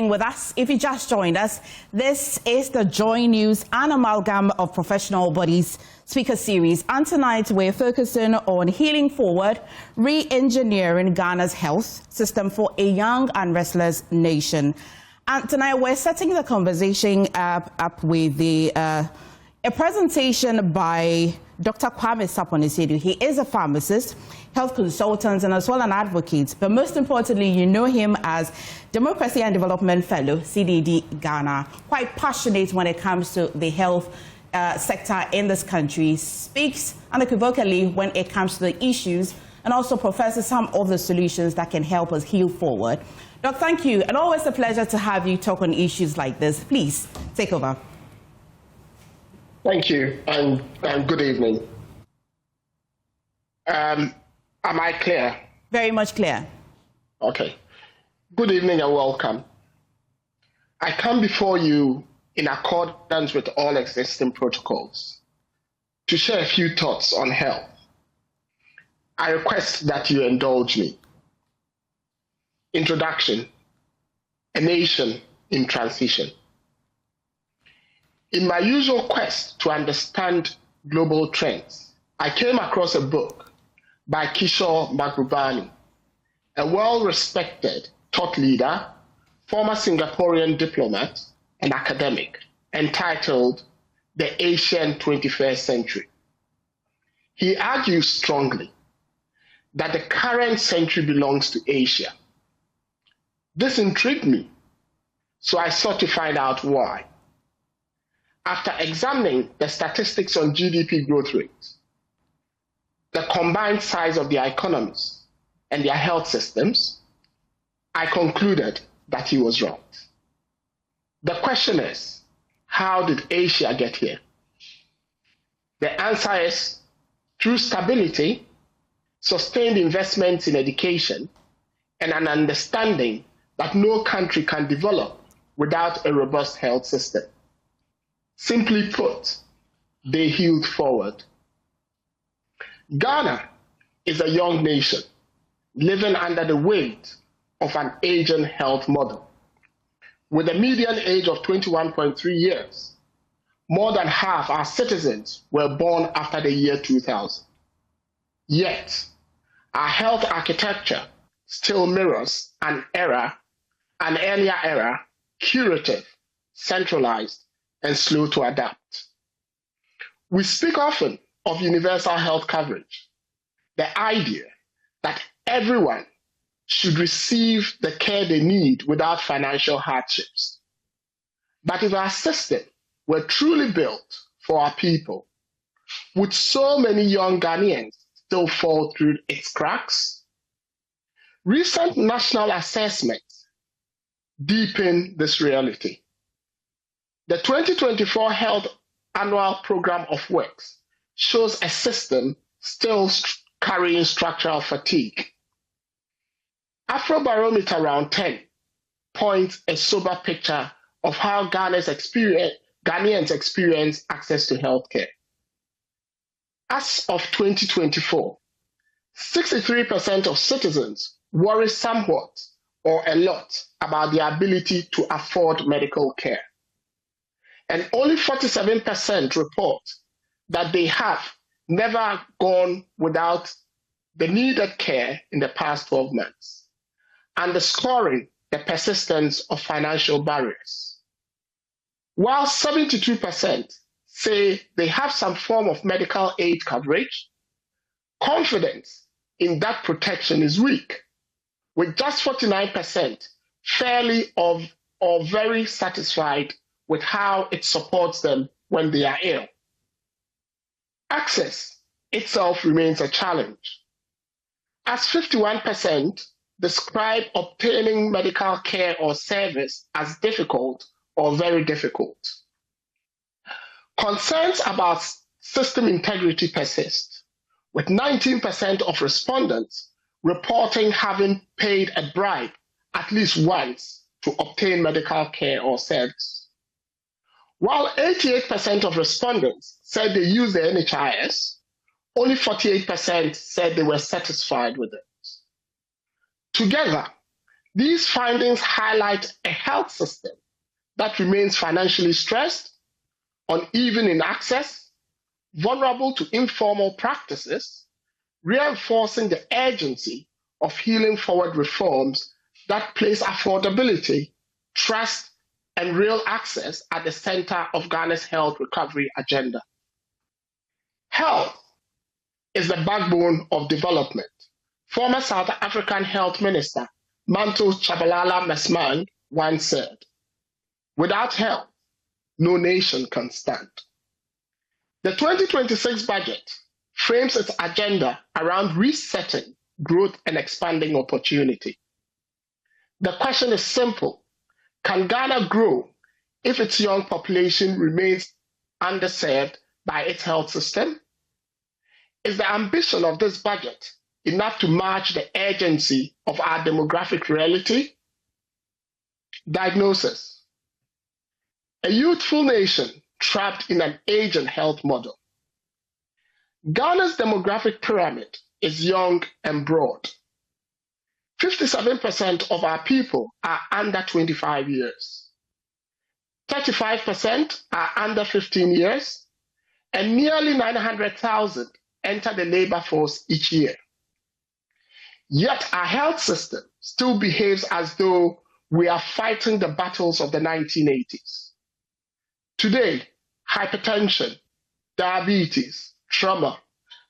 With us, if you just joined us, this is the JoyNews and Amalgam of Professional Bodies speaker series. And tonight we're focusing on healing forward, re-engineering Ghana's health system for a young and restless nation. And tonight we're setting the conversation up with a presentation by Dr. Kwame Saponisedu. He is a pharmacist, health consultant, and as well an advocate. But most importantly, you know him as Democracy and Development Fellow, CDD Ghana. Quite passionate when it comes to the health sector in this country. Speaks unequivocally when it comes to the issues and also professes some of the solutions that can help us heal forward. Doc, thank you. And always a pleasure to have you talk on issues like this. Please take over. Thank you, and good evening. Am I clear? Very much clear. Okay. Good evening and welcome. I come before you in accordance with all existing protocols to share a few thoughts on health. I request that you indulge me. Introduction: a nation in transition. In my usual quest to understand global trends, I came across a book by Kishore Mahbubani, a well-respected thought leader, former Singaporean diplomat, and academic, entitled The Asian 21st Century. He argues strongly that the current century belongs to Asia. This intrigued me, so I sought to find out why. After examining the statistics on GDP growth rates, the combined size of their economies, and their health systems, I concluded that he was right. The question is, how did Asia get here? The answer is through stability, sustained investments in education, and an understanding that no country can develop without a robust health system. Simply put, they healed forward. Ghana is a young nation living under the weight of an aging health model. With a median age of 21.3 years, more than half our citizens were born after the year 2000. Yet, our health architecture still mirrors an earlier era, curative, centralized, and slow to adapt. We speak often of universal health coverage, the idea that everyone should receive the care they need without financial hardships. But if our system were truly built for our people, would so many young Ghanaians still fall through its cracks? Recent national assessments deepen this reality. The 2024 Health Annual Program of Works shows a system still carrying structural fatigue. Afrobarometer Round 10 points a sober picture of how Ghanaians experience access to healthcare. As of 2024, 63% of citizens worry somewhat or a lot about their ability to afford medical care. And only 47% report that they have never gone without the needed care in the past 12 months, underscoring the persistence of financial barriers. While 72% say they have some form of medical aid coverage, confidence in that protection is weak, with just 49% fairly or very satisfied with how it supports them when they are ill. Access itself remains a challenge, as 51% describe obtaining medical care or service as difficult or very difficult. Concerns about system integrity persist, with 19% of respondents reporting having paid a bribe at least once to obtain medical care or service. While 88% of respondents said they used the NHIS, only 48% said they were satisfied with it. Together, These findings highlight a health system that remains financially stressed, uneven in access, vulnerable to informal practices, reinforcing the urgency of healing forward reforms that place affordability, trust, and real access at the center of Ghana's health recovery agenda. Health is the backbone of development. Former South African Health Minister Manto Tshabalala Msimang once said, "Without health, no nation can stand." The 2026 budget frames its agenda around resetting growth and expanding opportunity. The question is simple: can Ghana grow if its young population remains underserved by its health system? Is the ambition of this budget enough to match the urgency of our demographic reality? Diagnosis: a youthful nation trapped in an aging health model. Ghana's demographic pyramid is young and broad. 57% of our people are under 25 years. 35% are under 15 years, and nearly 900,000 enter the labor force each year. Yet our health system still behaves as though we are fighting the battles of the 1980s. Today, hypertension, diabetes, trauma,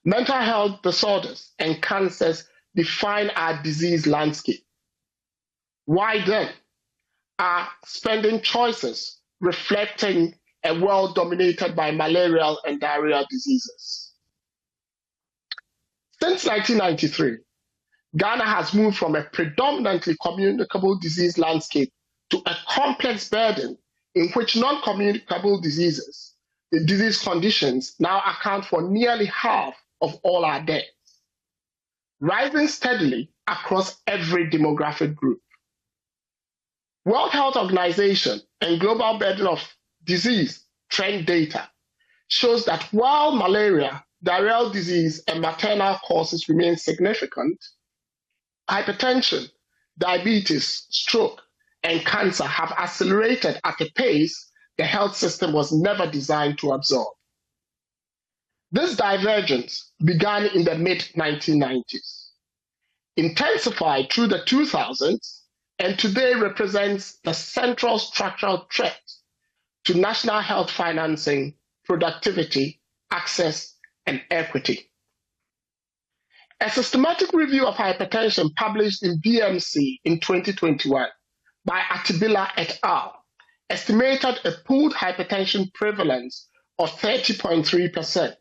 mental health disorders, and cancers define our disease landscape. Why then are spending choices reflecting a world dominated by malarial and diarrheal diseases? Since 1993, Ghana has moved from a predominantly communicable disease landscape to a complex burden in which non-communicable diseases, the disease conditions, now account for nearly half of all our deaths, rising steadily across every demographic group. World Health Organization and Global Burden of Disease trend data shows that while malaria, diarrheal disease, and maternal causes remain significant, hypertension, diabetes, stroke, and cancer have accelerated at a pace the health system was never designed to absorb. This divergence began in the mid-1990s, intensified through the 2000s, and today represents the central structural threat to national health financing, productivity, access, and equity. A systematic review of hypertension published in BMC in 2021 by Atibila et al. Estimated a pooled hypertension prevalence of 30.3%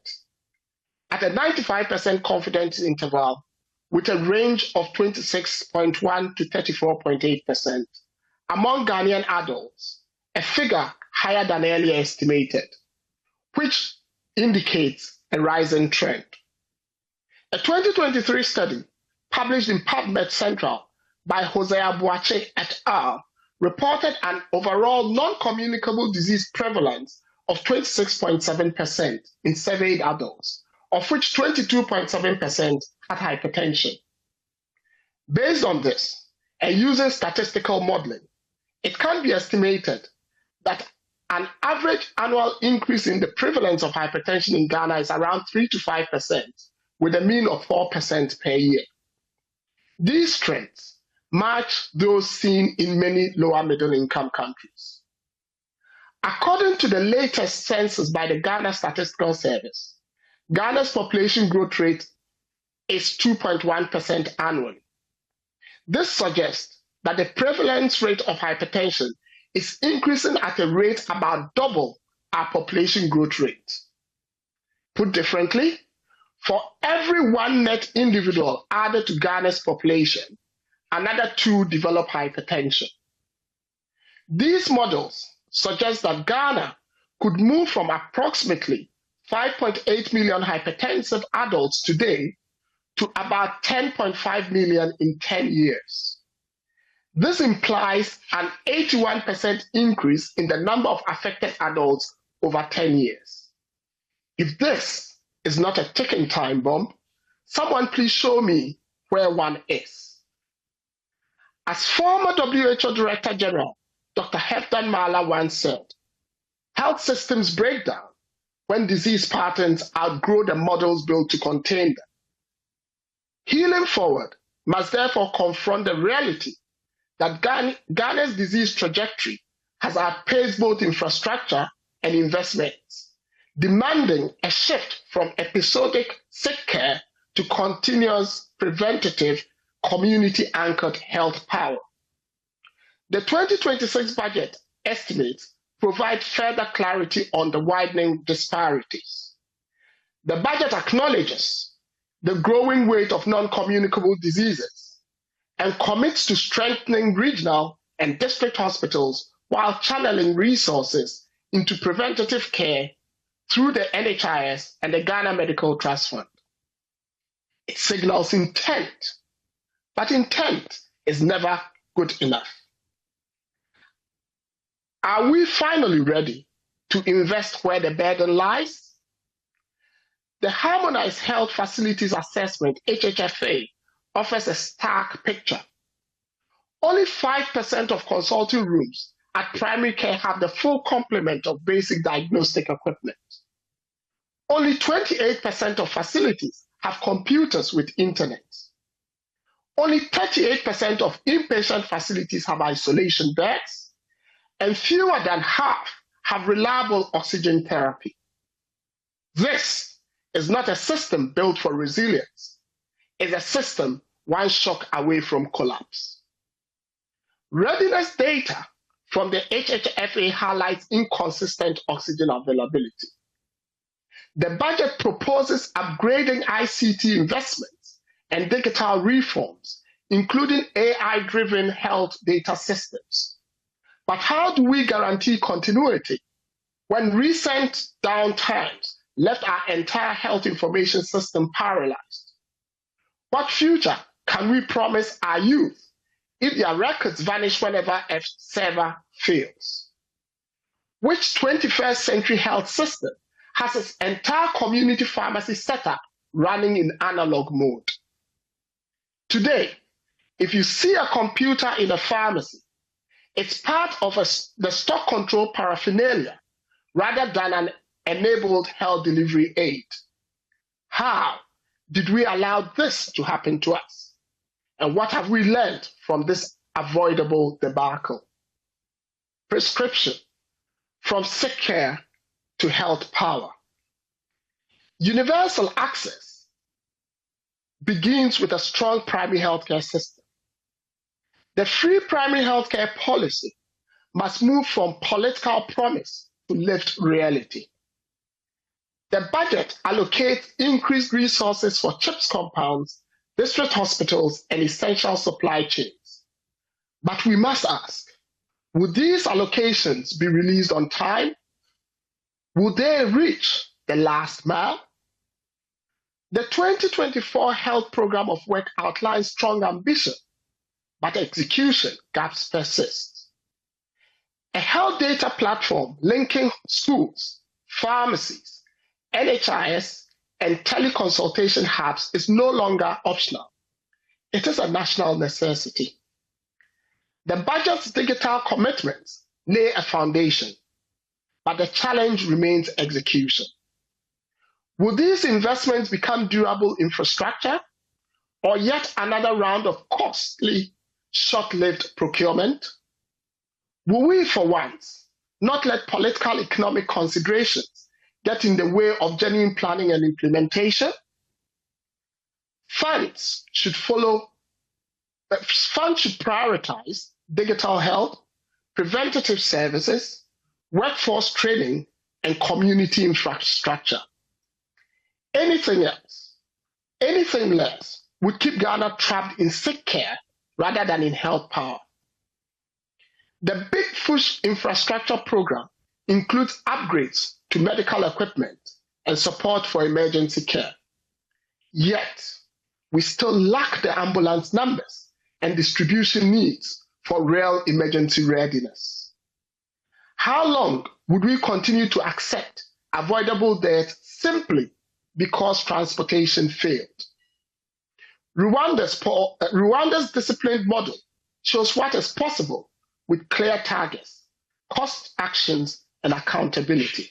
at a 95% confidence interval with a range of 26.1 to 34.8% among Ghanaian adults, a figure higher than earlier estimated, which indicates a rising trend. A 2023 study published in PubMed Central by Hosea Boache et al. Reported an overall non-communicable disease prevalence of 26.7% in surveyed adults, of which 22.7% had hypertension. Based on this, and using statistical modeling, it can be estimated that an average annual increase in the prevalence of hypertension in Ghana is around 3 to 5%, with a mean of 4% per year. These trends match those seen in many lower middle income countries. According to the latest census by the Ghana Statistical Service, Ghana's population growth rate is 2.1% annually. This suggests that the prevalence rate of hypertension is increasing at a rate about double our population growth rate. Put differently, for every one net individual added to Ghana's population, another 2 develop hypertension. These models suggest that Ghana could move from approximately 5.8 million hypertensive adults today to about 10.5 million in 10 years. This implies an 81% increase in the number of affected adults over 10 years. If this is not a ticking time bomb, someone please show me where one is. As former WHO Director General Dr. Heftan Mala once said, health systems break down when disease patterns outgrow the models built to contain them. Healing forward must therefore confront the reality that Ghana's disease trajectory has outpaced both infrastructure and investments, demanding a shift from episodic sick care to continuous preventative community-anchored health power. The 2026 budget estimates provide further clarity on the widening disparities. The budget acknowledges the growing weight of non-communicable diseases and commits to strengthening regional and district hospitals while channeling resources into preventative care through the NHIS and the Ghana Medical Trust Fund. It signals intent, but intent is never good enough. Are we finally ready to invest where the burden lies? The Harmonized Health Facilities Assessment, HHFA, offers a stark picture. Only 5% of consulting rooms at primary care have the full complement of basic diagnostic equipment. Only 28% of facilities have computers with internet. Only 38% of inpatient facilities have isolation beds, and fewer than half have reliable oxygen therapy. This is not a system built for resilience. It's a system one shock away from collapse. Readiness data from the HHFA highlights inconsistent oxygen availability. The budget proposes upgrading ICT investments and digital reforms, including AI-driven health data systems. But how do we guarantee continuity when recent downtimes left our entire health information system paralyzed? What future can we promise our youth if their records vanish whenever a server fails? Which 21st century health system has its entire community pharmacy setup running in analog mode? Today, if you see a computer in a pharmacy, it's part of the stock control paraphernalia rather than an enabled health delivery aid. How did we allow this to happen to us? And what have we learned from this avoidable debacle? Prescription, from sick care to health power. Universal access begins with a strong primary healthcare system. The free primary healthcare policy must move from political promise to lived reality. The budget allocates increased resources for CHIPS compounds, district hospitals, and essential supply chains. But we must ask, would these allocations be released on time? Would they reach the last mile? The 2024 Health Program of Work outlines strong ambition, but execution gaps persist. A health data platform linking schools, pharmacies, NHIS, and teleconsultation hubs is no longer optional. It is a national necessity. The budget's digital commitments lay a foundation, but the challenge remains execution. Will these investments become durable infrastructure, or yet another round of costly, short-lived procurement? Will we, for once, not let political economic considerations get in the way of genuine planning and implementation? Funds should prioritize digital health, preventative services, workforce training, and community infrastructure. Anything else, anything less, would keep Ghana trapped in sick care rather than in health power. The Big Push infrastructure program includes upgrades to medical equipment and support for emergency care. Yet, we still lack the ambulance numbers and distribution needs for real emergency readiness. How long would we continue to accept avoidable death simply because transportation failed? Rwanda's disciplined model shows what is possible with clear targets, cost actions, and accountability.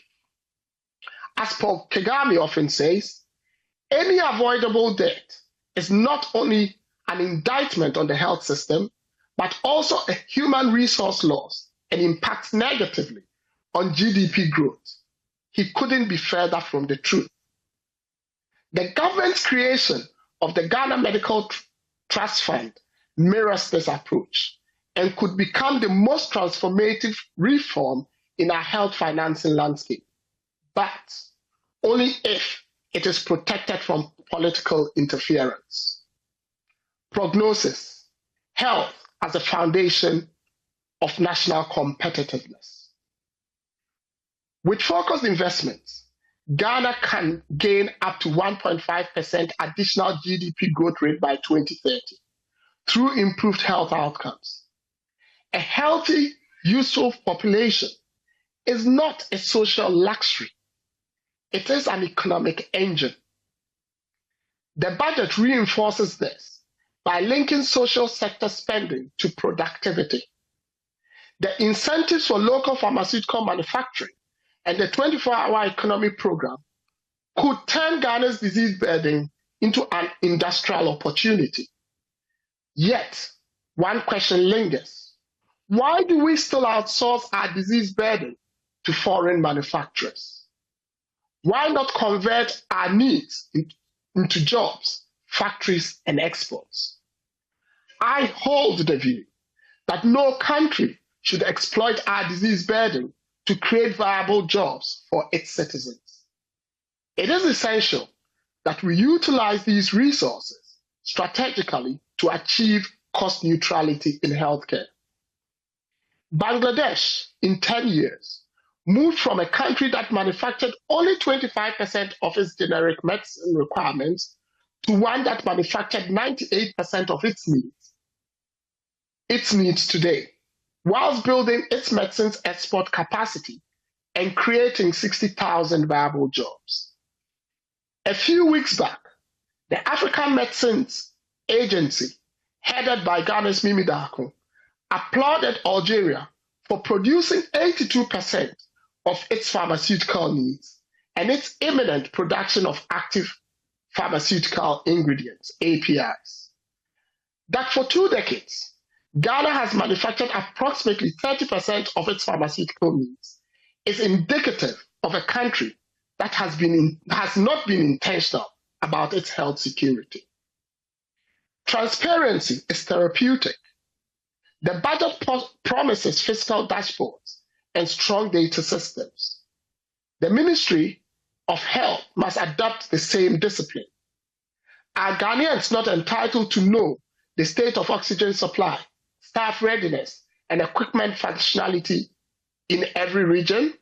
As Paul Kagame often says, any avoidable debt is not only an indictment on the health system, but also a human resource loss and impacts negatively on GDP growth. He couldn't be further from the truth. The government's creation of the Ghana Medical Trust Fund mirrors this approach and could become the most transformative reform in our health financing landscape, but only if it is protected from political interference. Prognosis: health as a foundation of national competitiveness. With focused investments, Ghana can gain up to 1.5% additional GDP growth rate by 2030 through improved health outcomes. A healthy, useful population is not a social luxury. It is an economic engine. The budget reinforces this by linking social sector spending to productivity. The incentives for local pharmaceutical manufacturing and the 24-hour economy program could turn Ghana's disease burden into an industrial opportunity. Yet, one question lingers. Why do we still outsource our disease burden to foreign manufacturers? Why not convert our needs into jobs, factories, and exports? I hold the view that no country should exploit our disease burden to create viable jobs for its citizens. It is essential that we utilize these resources strategically to achieve cost neutrality in healthcare. Bangladesh, in 10 years, moved from a country that manufactured only 25% of its generic medicine requirements to one that manufactured 98% of its needs today, whilst building its medicines export capacity and creating 60,000 viable jobs. A few weeks back, the African Medicines Agency, headed by Ghana's Mimi Darko, applauded Algeria for producing 82% of its pharmaceutical needs and its imminent production of active pharmaceutical ingredients, APIs. That for 2 decades, Ghana has manufactured approximately 30% of its pharmaceutical needs is indicative of a country that has not been intentional about its health security. Transparency is therapeutic. The budget promises fiscal dashboards and strong data systems. The Ministry of Health must adopt the same discipline. Are Ghanaians not entitled to know the state of oxygen supply, staff readiness, and equipment functionality in every region?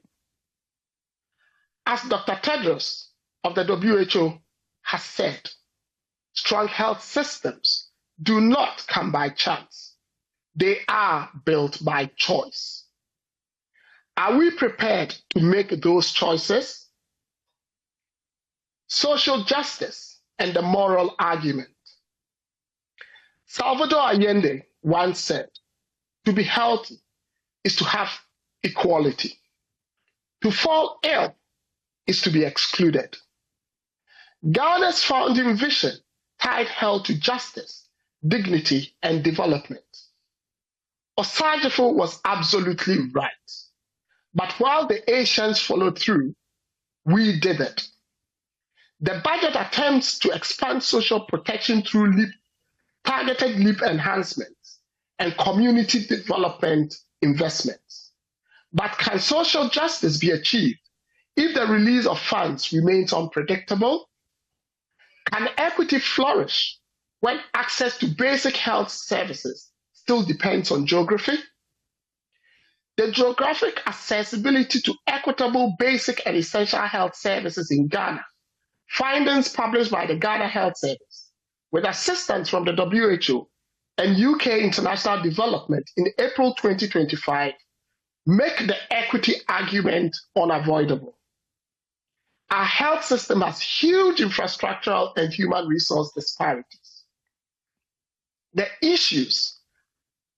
As Dr. Tedros of the WHO has said, strong health systems do not come by chance. They are built by choice. Are we prepared to make those choices? Social justice and the moral argument. Salvador Allende once said, to be healthy is to have equality. To fall ill is to be excluded. Ghana's founding vision tied health to justice, dignity, and development. Osajifo was absolutely right. But while the Asians followed through, we did it. The budget attempts to expand social protection through targeted LEAP enhancements and community development investments. But can social justice be achieved if the release of funds remains unpredictable? Can equity flourish when access to basic health services still depends on geography? The geographic accessibility to equitable basic and essential health services in Ghana, findings published by the Ghana Health Service, with assistance from the WHO and UK International Development in April 2025, make the equity argument unavoidable. Our health system has huge infrastructural and human resource disparities. The issues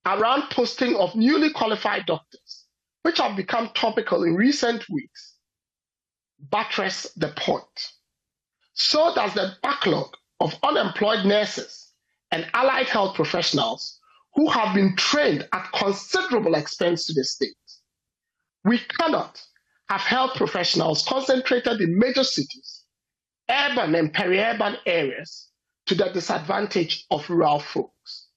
around posting of newly qualified doctors, which have become topical in recent weeks, buttress the point. So does the backlog of unemployed nurses and allied health professionals who have been trained at considerable expense to the state. We cannot have health professionals concentrated in major cities, urban and peri-urban areas, to the disadvantage of rural folks.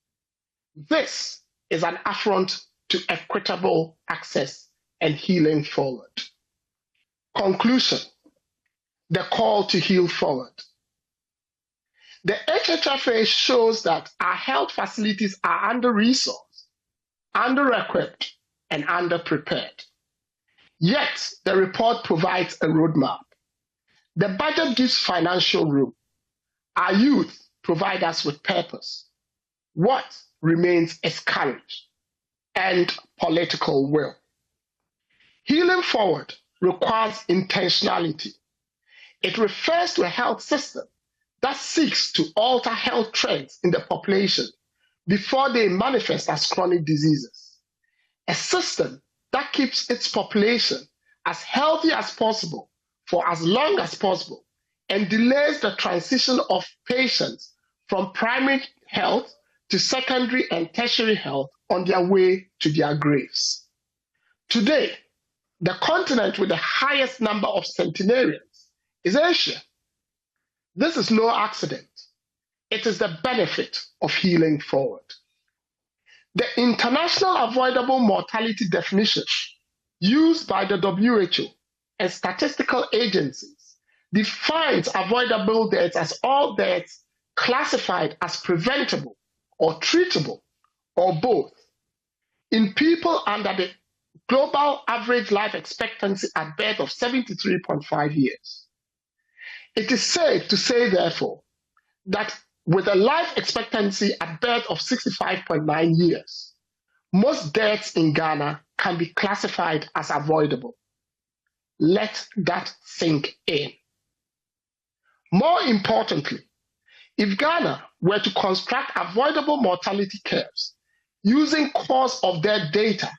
This is an affront to equitable access and healing forward. Conclusion: the call to heal forward. The HHFA shows that our health facilities are under-resourced, under-equipped, and under-prepared. Yet, the report provides a roadmap. The budget gives financial room. Our youth provide us with purpose. What remains is courage and political will. Healing forward requires intentionality. It refers to a health system that seeks to alter health trends in the population before they manifest as chronic diseases. A system that keeps its population as healthy as possible for as long as possible and delays the transition of patients from primary health to secondary and tertiary health on their way to their graves. Today, the continent with the highest number of centenarians is Asia. This is no accident. It is the benefit of healing forward. The International Avoidable Mortality definition used by the WHO and statistical agencies defines avoidable deaths as all deaths classified as preventable or treatable or both in people under the global average life expectancy at birth of 73.5 years. It is safe to say, therefore, that with a life expectancy at birth of 65.9 years, most deaths in Ghana can be classified as avoidable. Let that sink in. More importantly, if Ghana were to construct avoidable mortality curves using cause of death data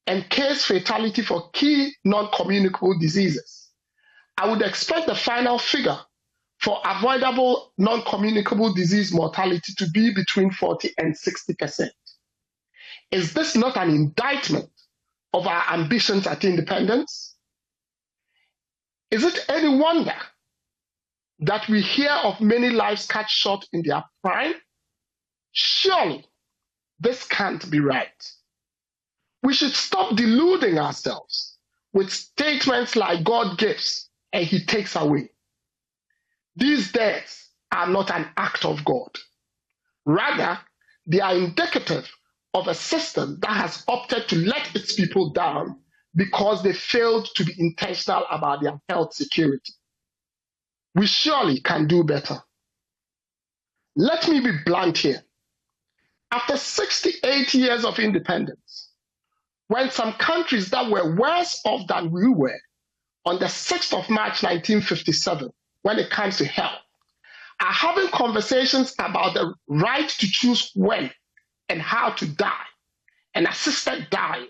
and case fatality for key non-communicable diseases, I would expect the final figure for avoidable non-communicable disease mortality to be between 40 and 60%. Is this not an indictment of our ambitions at independence? Is it any wonder that we hear of many lives cut short in their prime? Surely, this can't be right. We should stop deluding ourselves with statements like God gives and He takes away. These deaths are not an act of God. Rather, they are indicative of a system that has opted to let its people down because they failed to be intentional about their health security. We surely can do better. Let me be blunt here. After 68 years of independence, when some countries that were worse off than we were on the 6th of March 1957, when it comes to health, are having conversations about the right to choose when and how to die and assisted dying,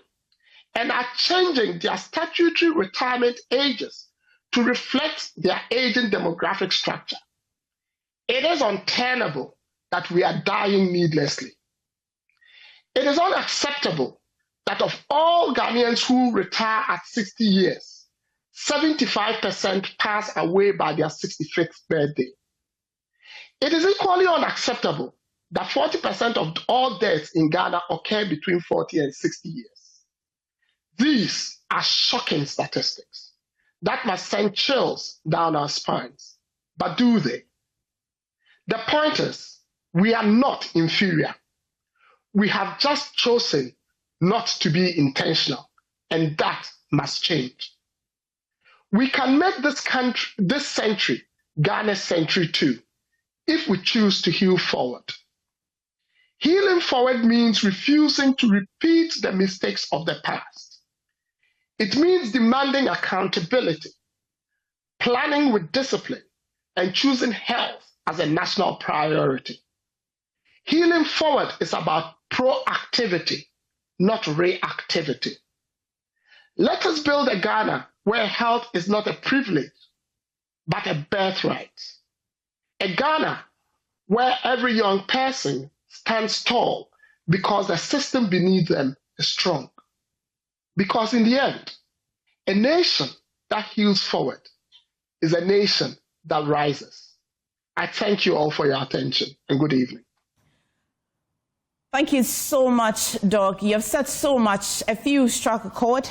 and are changing their statutory retirement ages to reflect their aging demographic structure. It is untenable that we are dying needlessly. It is unacceptable that of all Ghanaians who retire at 60 years, 75% pass away by their 65th birthday. It is equally unacceptable that 40% of all deaths in Ghana occur between 40 and 60 years. These are shocking statistics that must send chills down our spines. But do they? The point is, we are not inferior. We have just chosen not to be intentional, and that must change. We can make this century Ghana's century too, if we choose to heal forward. Healing forward means refusing to repeat the mistakes of the past. It means demanding accountability, planning with discipline, and choosing health as a national priority. Healing forward is about proactivity, not reactivity. Let us build a Ghana where health is not a privilege, but a birthright. A Ghana where every young person stands tall because the system beneath them is strong. Because in the end, a nation that heals forward is a nation that rises. I thank you all for your attention and good evening. Thank you so much, Doc. You have said so much. A few struck a chord.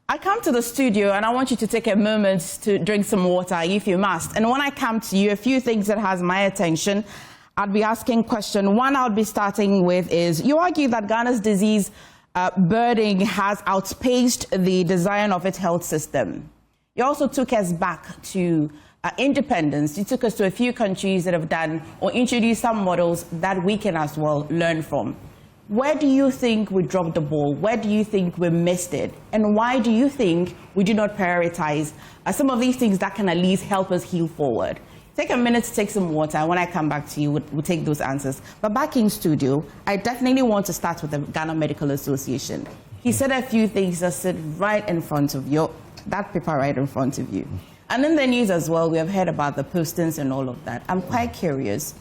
I come to the studio and I want you to take a moment to drink some water if you must. And when I come to you, a few things that has my attention, I'd be asking question. One I'll be starting with is, you argue that Ghana's disease burden has outpaced the design of its health system. You also took us back to independence. You took us to a few countries that have done or introduced some models that we can as well learn from. Where do you think we dropped the ball? Where do you think we missed it? And why do you think we do not prioritize some of these things that can at least help us heal forward? Take a minute to take some water, and when I come back to you, we'll take those answers. But back in studio, I definitely want to start with the Ghana Medical Association. He said a few things that sit right in front of you, that paper right in front of you. And in the news as well, we have heard about the postings and all of that. I'm quite curious,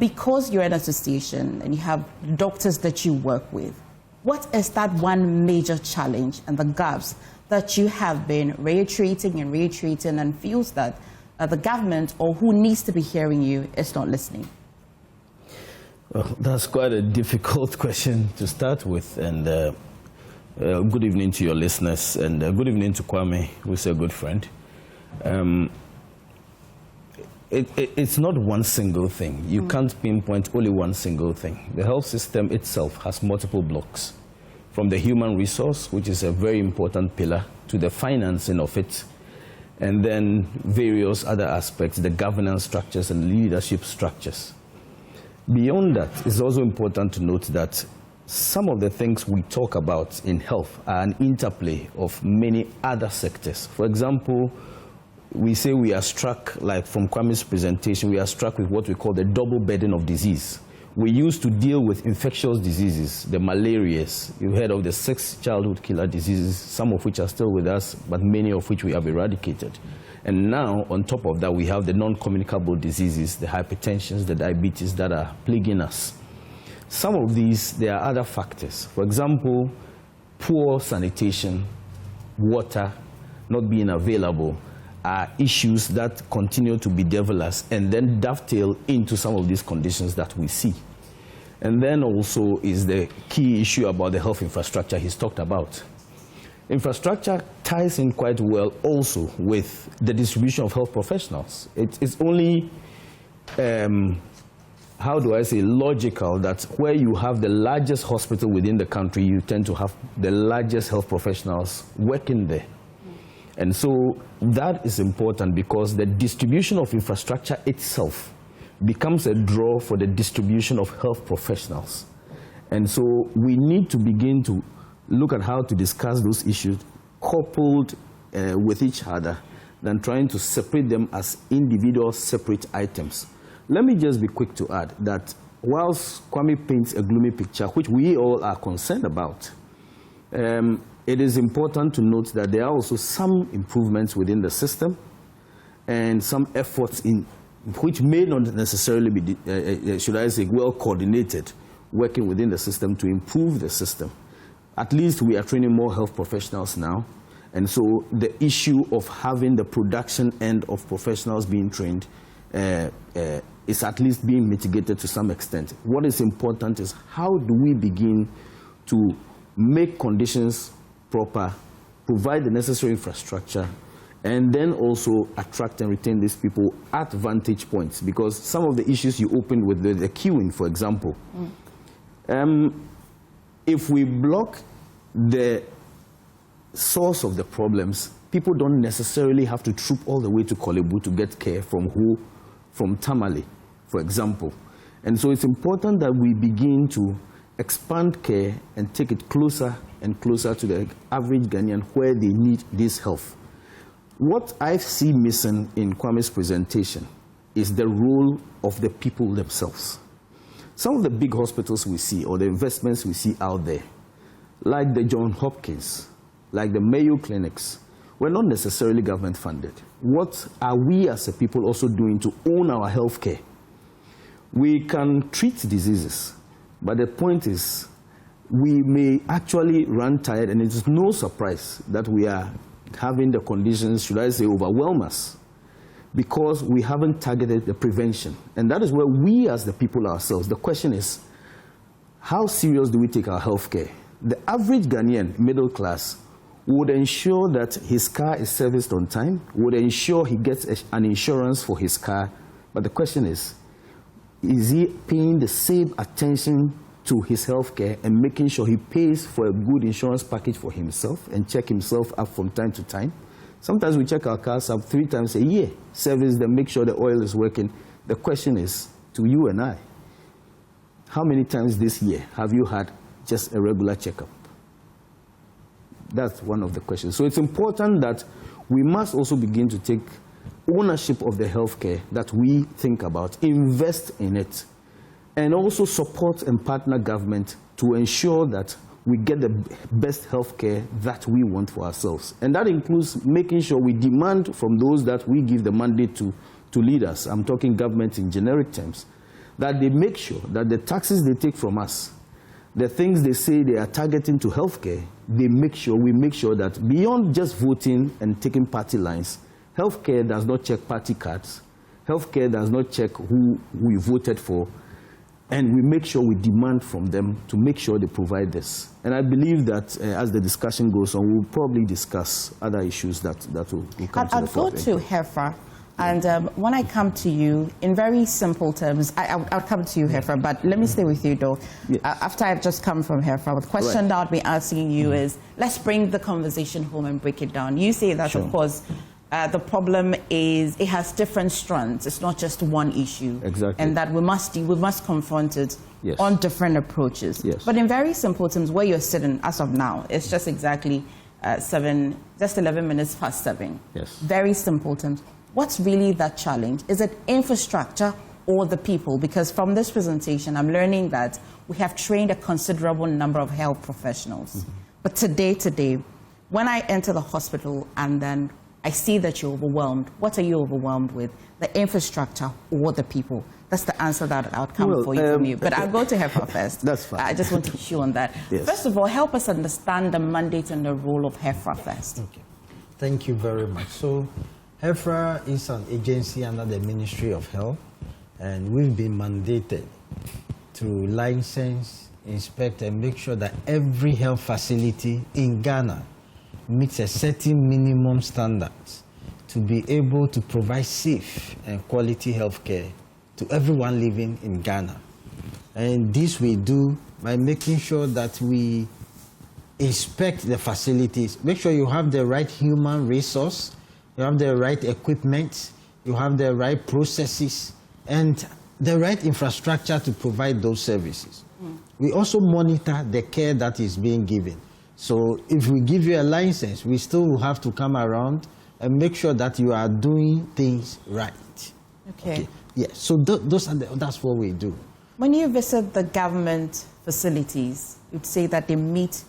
because you're an association and you have doctors that you work with, what is that one major challenge and the gaps that you have been reiterating and feels that the government or who needs to be hearing you is not listening? Well, that's quite a difficult question to start with. And good evening to your listeners, and good evening to Kwame, who's a good friend. It's not one single thing. You can't pinpoint only one single thing. The health system itself has multiple blocks, from the human resource, which is a very important pillar, to the financing of it, and then various other aspects, the governance structures and leadership structures. Beyond that, it's also important to note that some of the things we talk about in health are an interplay of many other sectors. For example, we say we are struck, like from Kwame's presentation, we are struck with what we call the double burden of disease. We used to deal with infectious diseases, the malarias. You've heard of the 6 childhood killer diseases, some of which are still with us, but many of which we have eradicated. And now, on top of that, we have the non-communicable diseases, the hypertensions, the diabetes that are plaguing us. Some of these, there are other factors. For example, poor sanitation, water not being available, are issues that continue to bedevil us and then dovetail into some of these conditions that we see. And then also is the key issue about the health infrastructure he's talked about. Infrastructure ties in quite well also with the distribution of health professionals. It's only, how do I say, logical that where you have the largest hospital within the country, you tend to have the largest health professionals working there. And so that is important because the distribution of infrastructure itself becomes a draw for the distribution of health professionals. And so we need to begin to look at how to discuss those issues coupled with each other than trying to separate them as individual separate items. Let me just be quick to add that whilst Kwame paints a gloomy picture, which we all are concerned about, it is important to note that there are also some improvements within the system and some efforts in which may not necessarily be, should I say, well coordinated, working within the system to improve the system. At least we are training more health professionals now, and so the issue of having the production end of professionals being trained is at least being mitigated to some extent. What is important is how do we begin to make conditions proper, provide the necessary infrastructure, and then also attract and retain these people at vantage points. Because some of the issues you opened with, the queuing, for example, if we block the source of the problems, people don't necessarily have to troop all the way to Kolebu to get care from Tamale, for example. And so it's important that we begin to expand care and take it closer and closer to the average Ghanaian where they need this help. What I see missing in Kwame's presentation is the role of the people themselves. Some of the big hospitals we see, or the investments we see out there, like the Johns Hopkins, like the Mayo Clinics, were not necessarily government funded. What are we as a people also doing to own our healthcare? We can treat diseases, but the point is, we may actually run tired, and it is no surprise that we are having the conditions, should I say, overwhelm us, because we haven't targeted the prevention. And that is where we as the people ourselves, the question is, how serious do we take our healthcare? The average Ghanaian middle class would ensure that his car is serviced on time, would ensure he gets an insurance for his car. But the question is he paying the same attention to his health care and making sure he pays for a good insurance package for himself and check himself up from time to time? Sometimes we check our cars up 3 times a year, service them, make sure the oil is working. The question is, to you and I, how many times this year have you had just a regular checkup? That's one of the questions. So it's important that we must also begin to take ownership of the healthcare that we think about, invest in it, and also support and partner government to ensure that we get the best healthcare that we want for ourselves. And that includes making sure we demand from those that we give the mandate to lead us, I'm talking government in generic terms, that they make sure that the taxes they take from us, the things they say they are targeting to healthcare, we make sure that beyond just voting and taking party lines, healthcare does not check party cards, healthcare does not check who we voted for, and we make sure we demand from them to make sure they provide this. And I believe that as the discussion goes on, we'll probably discuss other issues that will come to the I'll floor. go to Hefra. And when I come to you, in very simple terms, I'll come to you, Hefra, but let me stay with you, though. Yes. After I've just come from Hefra, the question that I'll be asking you is, let's bring the conversation home and break it down. You say that, of course, the problem is it has different strands. It's not just one issue. Exactly. And that we must confront it on different approaches. Yes. But in very simple terms, where you're sitting as of now, it's just exactly 11 minutes past 7. Yes. Very simple terms. What's really that challenge? Is it infrastructure or the people? Because from this presentation, I'm learning that we have trained a considerable number of health professionals. Mm-hmm. But today, when I enter the hospital and then I see that you're overwhelmed, what are you overwhelmed with? The infrastructure or the people? That's the answer that I'll come from you. But I'll go to Hefra first. That's fine. I just want to push you on that. Yes. First of all, help us understand the mandate and the role of Hefra first. Okay. Thank you very much. So, Hefra is an agency under the Ministry of Health, and we've been mandated to license, inspect, and make sure that every health facility in Ghana meets a certain minimum standards to be able to provide safe and quality health care to everyone living in Ghana. And this we do by making sure that we inspect the facilities, make sure you have the right human resource, you have the right equipment, you have the right processes, and the right infrastructure to provide those services. We also monitor the care that is being given. So if we give you a license, we still will have to come around and make sure that you are doing things right. Okay. Yeah, so that's what we do. When you visit the government facilities, you'd say that they meet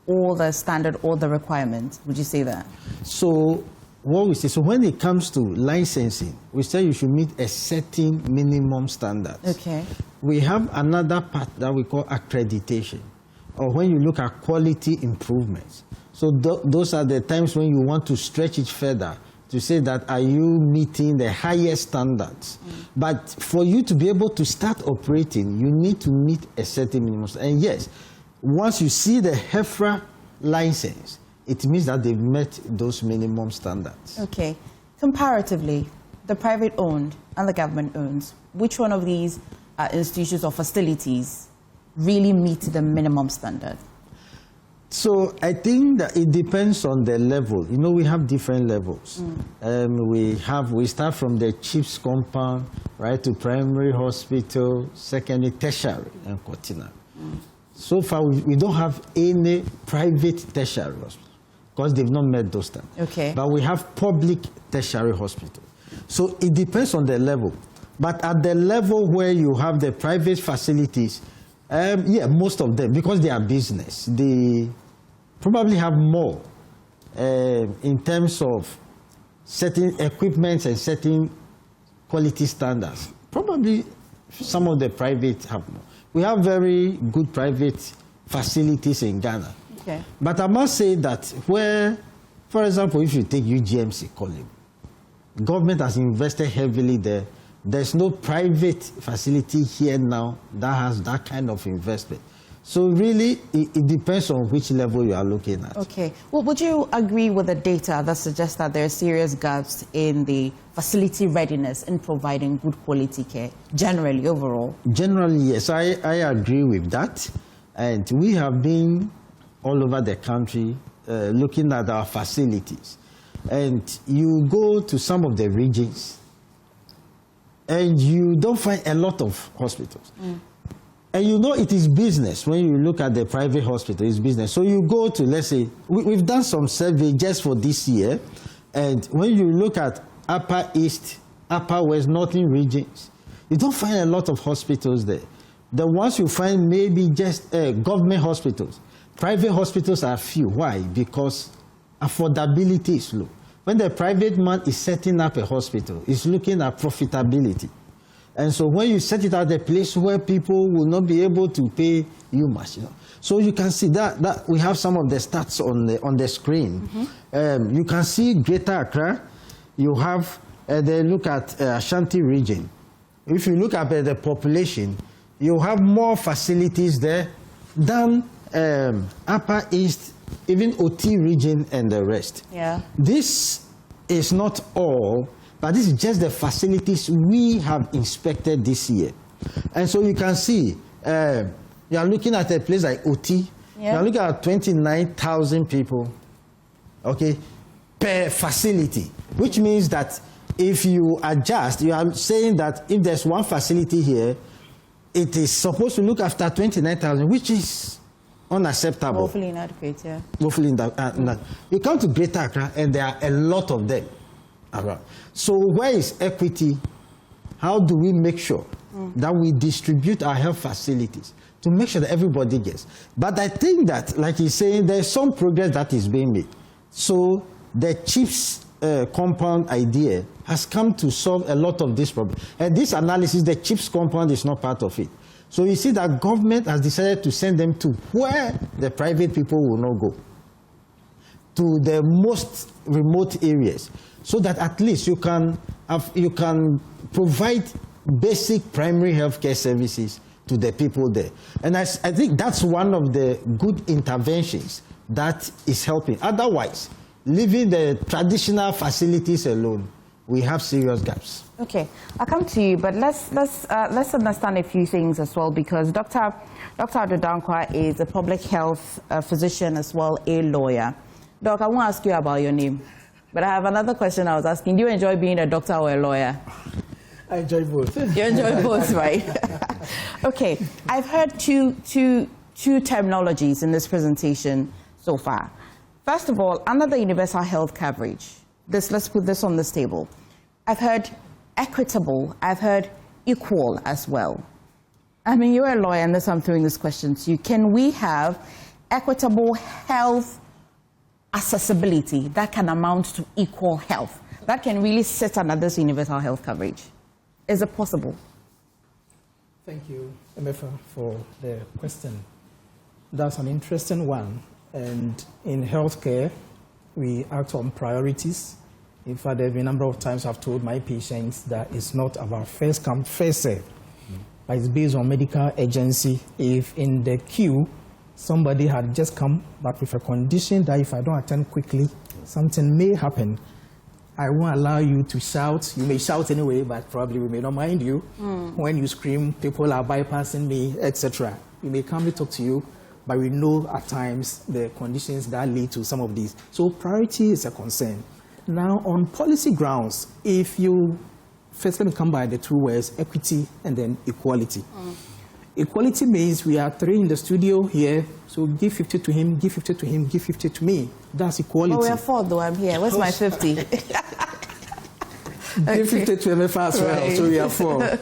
all the standard, all the requirements. Would you say that? So what we say, so when it comes to licensing, we say you should meet a certain minimum standards. Okay. We have another part that we call accreditation, or when you look at quality improvements. So those are the times when you want to stretch it further to say that are you meeting the highest standards. But for you to be able to start operating, you need to meet a certain minimum. And yes, once you see the Hefra license, it means that they've met those minimum standards. Okay. Comparatively, the private owned and the government owns, which one of these institutions or facilities really meet the minimum standard? So I think that it depends on the level. You know, we have different levels. We start from the chief's compound, right, to primary hospital, secondary, tertiary, and quaternary. So far, we don't have any private tertiary hospital because they've not met those standards. Okay. But we have public tertiary hospital. So it depends on the level. But at the level where you have the private facilities, yeah, most of them, because they are business, they probably have more in terms of certain equipment and certain quality standards. Probably some of the private have more. We have very good private facilities in Ghana. Okay. But I must say that where, for example, if you take UGMC Column, government has invested heavily there. There's no private facility here now that has that kind of investment. So really, it depends on which level you are looking at. Okay. Well, would you agree with the data that suggests that there are serious gaps in the facility readiness in providing good quality care, generally, overall? Generally, yes, I agree with that. And we have been all over the country looking at our facilities. And you go to some of the regions, and you don't find a lot of hospitals. And you know it is business. When you look at the private hospital, it's business. So you go to, let's say, we've done some survey just for this year, and when you look at Upper East, Upper West, Northern regions, you don't find a lot of hospitals there. The ones you find maybe just government hospitals. Private hospitals are few. Why? Because affordability is low. When the private man is setting up a hospital, he's looking at profitability. And so when you set it at a place where people will not be able to pay you much, you know. So you can see that we have some of the stats on the screen. You can see Greater Accra. You have they look at Ashanti region. If you look at the population, you have more facilities there than Upper East, even OT region and the rest. Yeah. This is not all, but this is just the facilities we have inspected this year. And so you can see, you are looking at a place like OT, yeah. You are looking at 29,000 people, okay, per facility, which means that if you adjust, you are saying that if there's one facility here, it is supposed to look after 29,000, which is unacceptable. Woefully inadequate, yeah. Woefully inadequate. You come to Greater Accra, and there are a lot of them around. So where is equity? How do we make sure that we distribute our health facilities to make sure that everybody gets? But I think that, like he's saying, there's some progress that is being made. So the CHIPS compound idea has come to solve a lot of this problem. And this analysis, the CHIPS compound is not part of it. So you see that government has decided to send them to where the private people will not go, to the most remote areas, so that at least you can provide basic primary healthcare services to the people there. And I think that's one of the good interventions that is helping. Otherwise, leaving the traditional facilities alone, we have serious gaps. Okay, I'll come to you, but let's understand a few things as well, because Dr. Adodankwa is a public health physician as well, a lawyer. Doc, I won't ask you about your name, but I have another question I was asking. Do you enjoy being a doctor or a lawyer? I enjoy both. You enjoy both, right? Okay, I've heard two terminologies in this presentation so far. First of all, under the universal health coverage, let's put this on this table. I've heard equitable, I've heard equal as well. I mean, you're a lawyer, and that's why I'm throwing this question to you. Can we have equitable health accessibility that can amount to equal health, that can really sit under this universal health coverage? Is it possible? Thank you, Emefa, for the question. That's an interesting one. And in healthcare, we act on priorities. In fact, there have been a number of times I've told my patients that it's not about first come, first serve, but it's based on medical urgency. If in the queue, somebody had just come, but with a condition that if I don't attend quickly, something may happen, I won't allow you to shout. You may shout anyway, but probably we may not mind you. When you scream, people are bypassing me, etc. We may calmly talk to you, but we know at times the conditions that lead to some of these. So priority is a concern. Now, on policy grounds, if you, first let me come by the two words, equity and then equality. Equality means we are three in the studio here, so give 50 to him, give 50 to him, give 50 to me. That's equality. Oh, we are four though, I'm here. Where's my 50? Give 50 to MFA as well, so we are 4.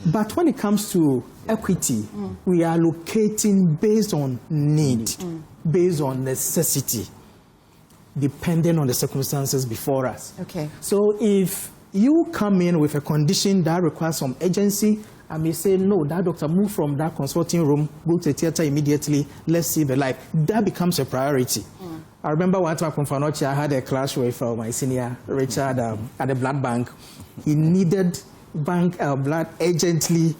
But when it comes to equity, we are allocating based on need, based on necessity, depending on the circumstances before us. Okay. So if you come in with a condition that requires some urgency, I may say, no, that doctor, move from that consulting room, go to the theater immediately, let's save a life. That becomes a priority. I remember one time from Fanochi, I had a clash with my senior, Richard, at the blood bank. He needed blood urgently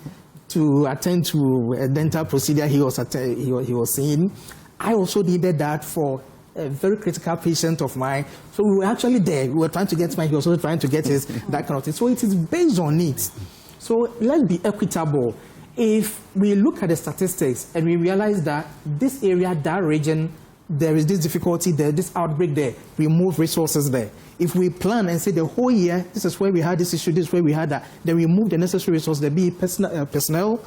to attend to a dental procedure he was seeing. I also needed that for a very critical patient of mine. So we were actually there. We were trying to get mine. He was also trying to get his, that kind of thing. So it is based on needs. So let's be equitable. If we look at the statistics and we realize that this area, that region, there is this difficulty there, this outbreak there, we move resources there. If we plan and say the whole year, this is where we had this issue, this is where we had that, then we move the necessary resources, there be personnel,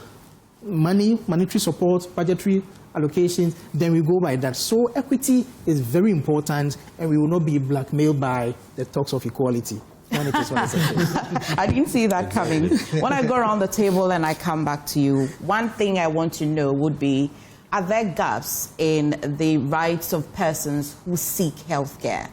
money, monetary support, budgetary allocations, then we go by that. So equity is very important, and we will not be blackmailed by the talks of equality. I didn't see that coming. When I go around the table and I come back to you, one thing I want to know would be, are there gaps in the rights of persons who seek health care?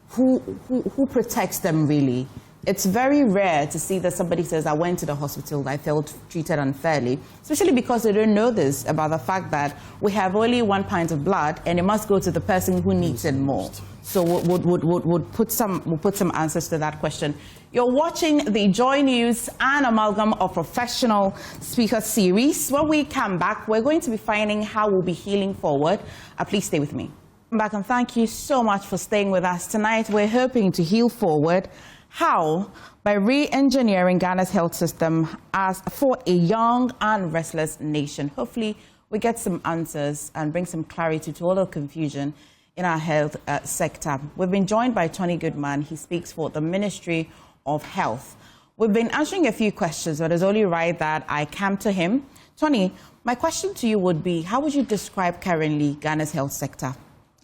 Who protects them really? It's very rare to see that somebody says, I went to the hospital, I felt treated unfairly, especially because they don't know this about the fact that we have only 1 pint of blood and it must go to the person who needs it more. So we'll put some answers to that question. You're watching the Joy News and Amalgam of Professional Speaker series. When we come back, we're going to be finding how we'll be healing forward. Please stay with me. Come back, and thank you so much for staying with us tonight. We're hoping to heal forward. How? By re-engineering Ghana's health system as for a young and restless nation. Hopefully, we get some answers and bring some clarity to all the confusion in our health sector. We've been joined by Tony Goodman. He speaks for the Ministry of Health. We've been answering a few questions, but it's only right that I come to him. Tony, my question to you would be, how would you describe currently Ghana's health sector?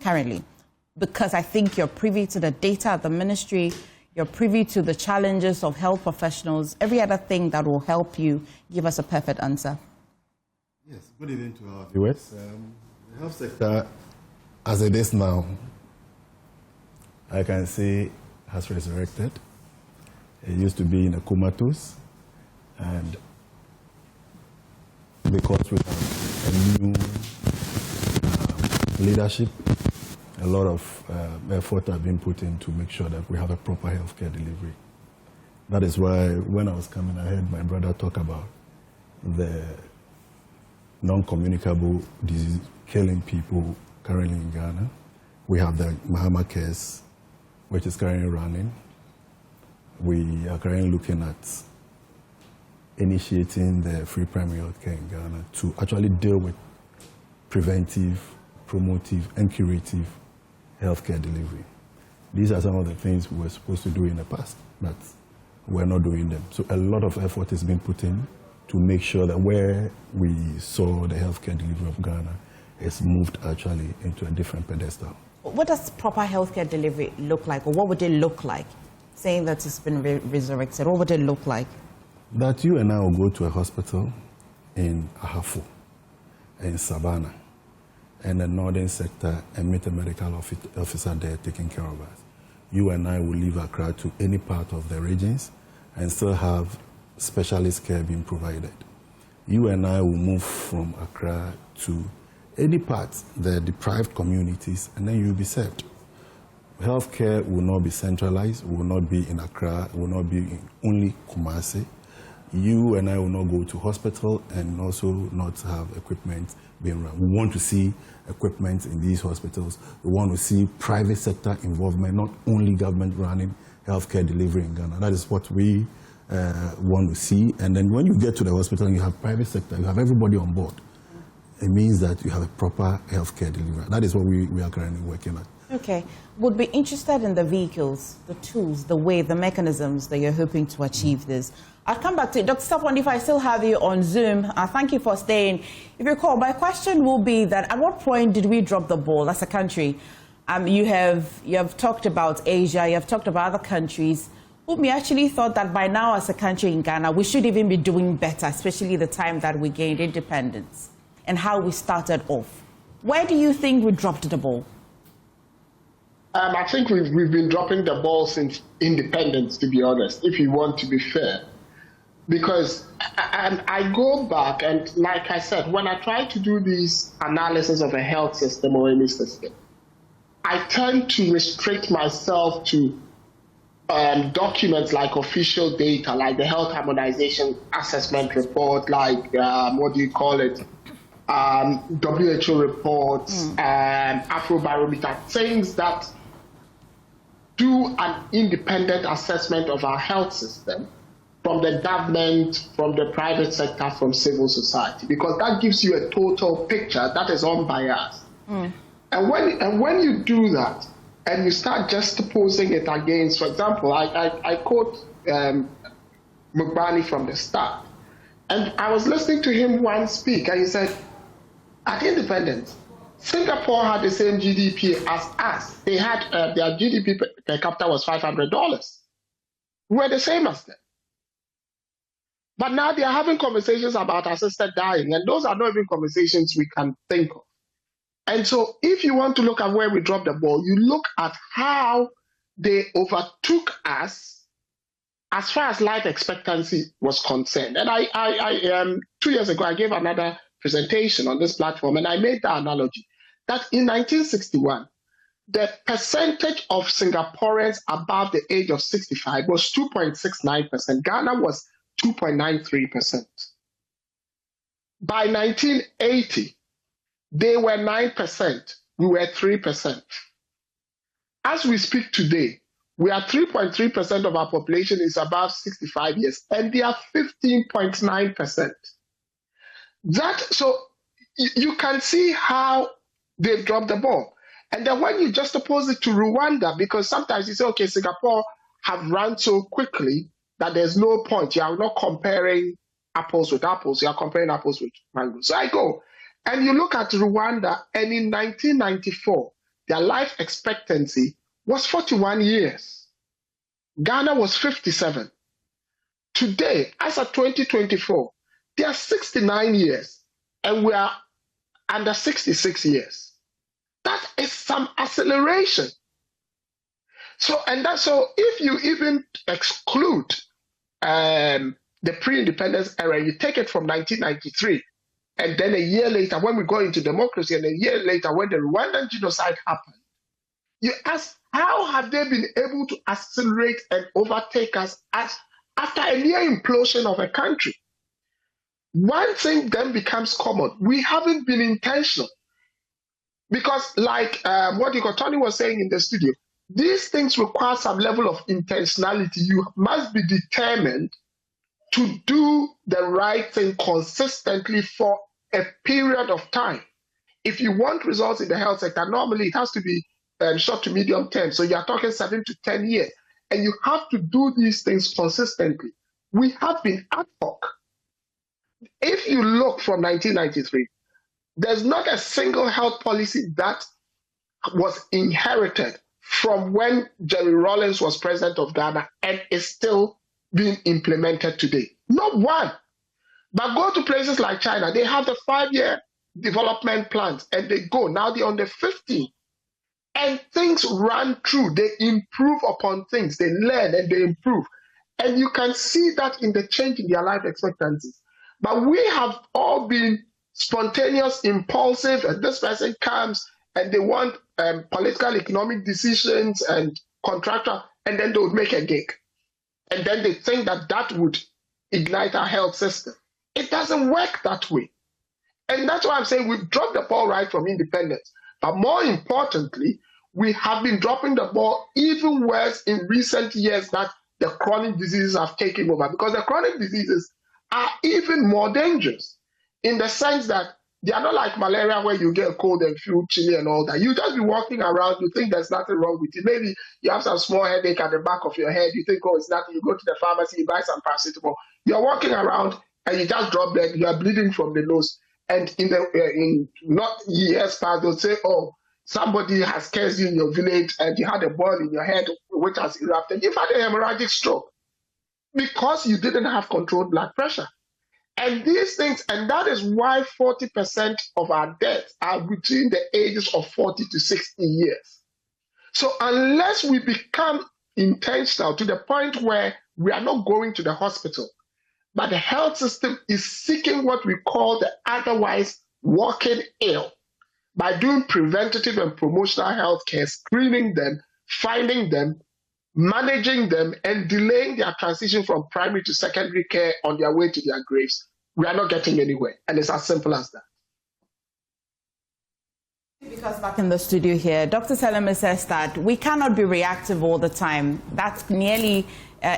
Currently, because I think you're privy to the data at the ministry, you're privy to the challenges of health professionals, every other thing that will help you give us a perfect answer. Yes, good evening to our viewers. The health sector, as it is now, I can say has resurrected. It used to be in a comatose, and because we have a new leadership, a lot of effort have been put in to make sure that we have a proper healthcare delivery. That is why when I was coming, I heard my brother talk about the non-communicable disease killing people currently in Ghana. We have the Mahama case, which is currently running. We are currently looking at initiating the free primary health care in Ghana to actually deal with preventive, promotive, and curative healthcare delivery. These are some of the things we were supposed to do in the past, but we're not doing them. So a lot of effort is being put in to make sure that where we saw the healthcare delivery of Ghana is moved actually into a different pedestal. What does proper healthcare delivery look like, or what would it look like? Saying that it's been resurrected, what would it look like? That you and I will go to a hospital in Ahafo, in Savannah, in the northern sector, and meet a medical officer there taking care of us. You and I will leave Accra to any part of the regions and still have specialist care being provided. You and I will move from Accra to any part, the deprived communities, and then you'll be served. Healthcare will not be centralized, will not be in Accra, will not be in only Kumasi. You and I will not go to hospital and also not have equipment being run. We want to see equipment in these hospitals. We want to see private sector involvement, not only government running healthcare delivery in Ghana. That is what we want to see. And then when you get to the hospital and you have private sector, you have everybody on board. It means that you have a proper healthcare delivery. That is what we are currently working at. Okay. Would be interested in the vehicles, the tools, the way, the mechanisms that you're hoping to achieve this. I'll come back to you. Dr. Safwan, if I still have you on Zoom, thank you for staying. If you recall, my question will be that at what point did we drop the ball as a country? You have talked about Asia, you have talked about other countries. We actually thought that by now as a country in Ghana, we should even be doing better, especially the time that we gained independence and how we started off. Where do you think we dropped the ball? I think we've been dropping the ball since independence, to be honest, if you want to be fair. Because I go back, and like I said, when I try to do this analysis of a health system or any system, I tend to restrict myself to documents like official data, like the Health Harmonization Assessment Report, like WHO reports, Afrobarometer, things that do an independent assessment of our health system from the government, from the private sector, from civil society, because that gives you a total picture that is unbiased. And when you do that, and you start juxtaposing it against, for example, I quote Mugbani from the start, and I was listening to him once speak, and he said, at independence, Singapore had the same GDP as us. They had their GDP per capita was $500. We were the same as them. But now they are having conversations about assisted dying, and those are not even conversations we can think of. And so if you want to look at where we dropped the ball, you look at how they overtook us as far as life expectancy was concerned. And I 2 years ago, I gave another presentation on this platform, and I made the analogy that in 1961, the percentage of Singaporeans above the age of 65 was 2.69%. Ghana was 2.93%. By 1980, they were 9%, we were 3%. As we speak today, we are 3.3% of our population is above 65 years, and they are 15.9%. So you can see how they've dropped the ball. And then when you juxtapose it to Rwanda, because sometimes you say, okay, Singapore have run so quickly that there's no point. You are not comparing apples with apples. You are comparing apples with mangoes. So I go, and you look at Rwanda, and in 1994, their life expectancy was 41 years. Ghana was 57. Today, as of 2024, they are 69 years, and we are under 66 years. That is some acceleration. So if you even exclude the pre-independence era, you take it from 1993, and then a year later, when we go into democracy, and a year later, when the Rwandan genocide happened, you ask, how have they been able to accelerate and overtake us after a near implosion of a country? One thing then becomes common. We haven't been intentional. Because like Tony was saying in the studio, these things require some level of intentionality. You must be determined to do the right thing consistently for a period of time. If you want results in the health sector, normally it has to be short to medium term. So you are talking 7 to 10 years. And you have to do these things consistently. We have been ad hoc. If you look from 1993, there's not a single health policy that was inherited from when Jerry Rawlings was president of Ghana and is still being implemented today. Not one. But go to places like China, they have the 5-year development plans, and they go. Now they're on the 15. And things run through. They improve upon things. They learn and they improve. And you can see that in the change in their life expectancies. But we have all been spontaneous, impulsive, and this person comes and they want political, economic decisions and contractual, and then they would make a gig. And then they think that that would ignite our health system. It doesn't work that way. And that's why I'm saying we've dropped the ball right from independence. But more importantly, we have been dropping the ball even worse in recent years that the chronic diseases have taken over, because the chronic diseases are even more dangerous in the sense that they are not like malaria where you get a cold and flu, chilly and all that. You just be walking around, you think there's nothing wrong with you. Maybe you have some small headache at the back of your head. You think, oh, it's nothing. You go to the pharmacy, you buy some paracetamol. You're walking around and you just drop dead. You are bleeding from the nose. And in not years past, they'll say, oh, somebody has cursed you in your village and you had a ball in your head which has erupted, you've had a hemorrhagic stroke because you didn't have controlled blood pressure. And these things, and that is why 40% of our deaths are between the ages of 40 to 60 years. So unless we become intentional to the point where we are not going to the hospital, but the health system is seeking what we call the otherwise walking ill by doing preventative and promotional health care, screening them, finding them, managing them, and delaying their transition from primary to secondary care on their way to their graves, we are not getting anywhere. And it's as simple as that. Because back in the studio here, Dr. Salome says that we cannot be reactive all the time. That's nearly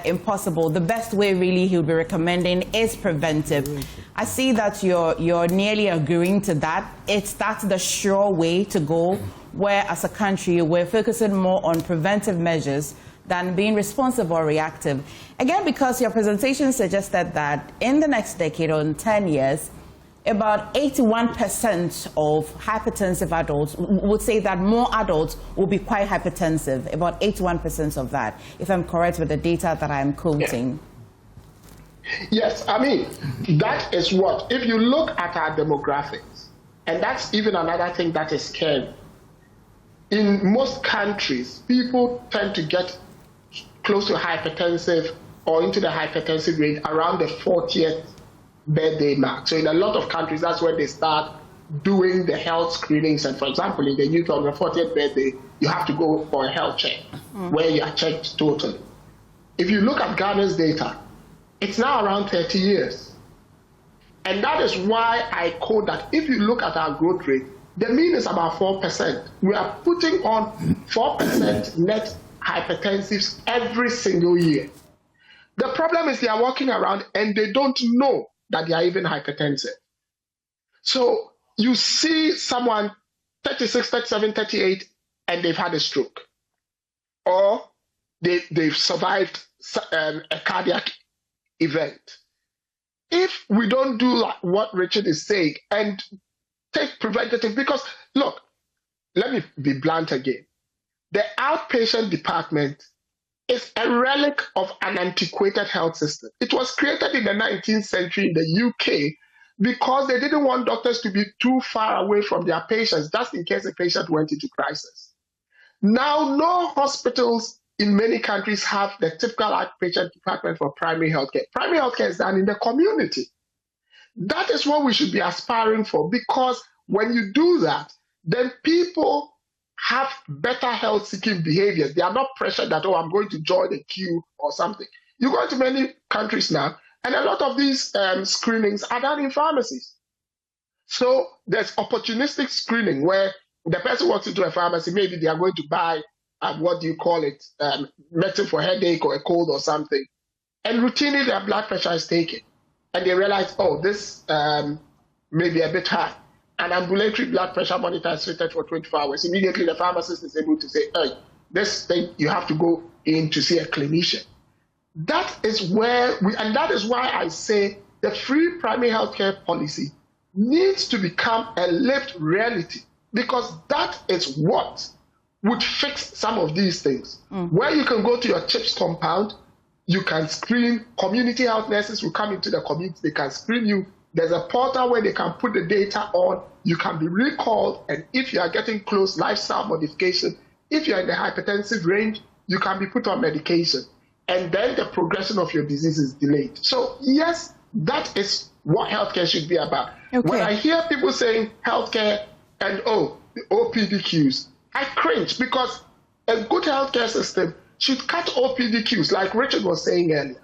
impossible. The best way really he'll be recommending is preventive. I see that you're nearly agreeing to that. That's the sure way to go, where as a country we're focusing more on preventive measures than being responsive or reactive. Again, because your presentation suggested that in the next decade or in 10 years, about 81% of hypertensive adults would say that more adults will be quite hypertensive, about 81% of that, if I'm correct with the data that I'm quoting. Yes, I mean, that is what, if you look at our demographics, and that's even another thing that is scary. In most countries, people tend to get close to hypertensive or into the hypertensive rate around the 40th birthday mark. So in a lot of countries, that's when they start doing the health screenings. And for example, in the UK, on your 40th birthday, you have to go for a health check where you are checked totally. If you look at Ghana's data, it's now around 30 years. And that is why I quote that if you look at our growth rate, the mean is about 4%. We are putting on 4% net hypertensives every single year. The problem is they are walking around and they don't know that they are even hypertensive. So you see someone 36, 37, 38, and they've had a stroke. Or they've survived a cardiac event. If we don't do like what Richard is saying and take preventative, because look, let me be blunt again. The outpatient department is a relic of an antiquated health system. It was created in the 19th century in the UK because they didn't want doctors to be too far away from their patients, just in case a patient went into crisis. Now, no hospitals in many countries have the typical outpatient department for primary healthcare. Primary healthcare is done in the community. That is what we should be aspiring for, because when you do that, then people have better health-seeking behaviors. They are not pressured that, oh, I'm going to join a queue or something. You go to many countries now, and a lot of these screenings are done in pharmacies. So there's opportunistic screening where the person walks into a pharmacy, maybe they are going to buy, medicine for headache or a cold or something, and routinely their blood pressure is taken. And they realize, oh, this may be a bit high. An ambulatory blood pressure monitor is fitted for 24 hours. Immediately, the pharmacist is able to say, hey, this thing, you have to go in to see a clinician. That is where and that is why I say the free primary healthcare policy needs to become a lived reality, because that is what would fix some of these things. Where you can go to your CHIPS compound, you can screen, community health nurses will come into the community, they can screen you. There's a portal where they can put the data on, you can be recalled, and if you are getting close lifestyle modification, if you're in the hypertensive range, you can be put on medication. And then the progression of your disease is delayed. So yes, that is what healthcare should be about. Okay. When I hear people saying healthcare and the OPD queues, I cringe, because a good healthcare system should cut OPD queues, like Richard was saying earlier.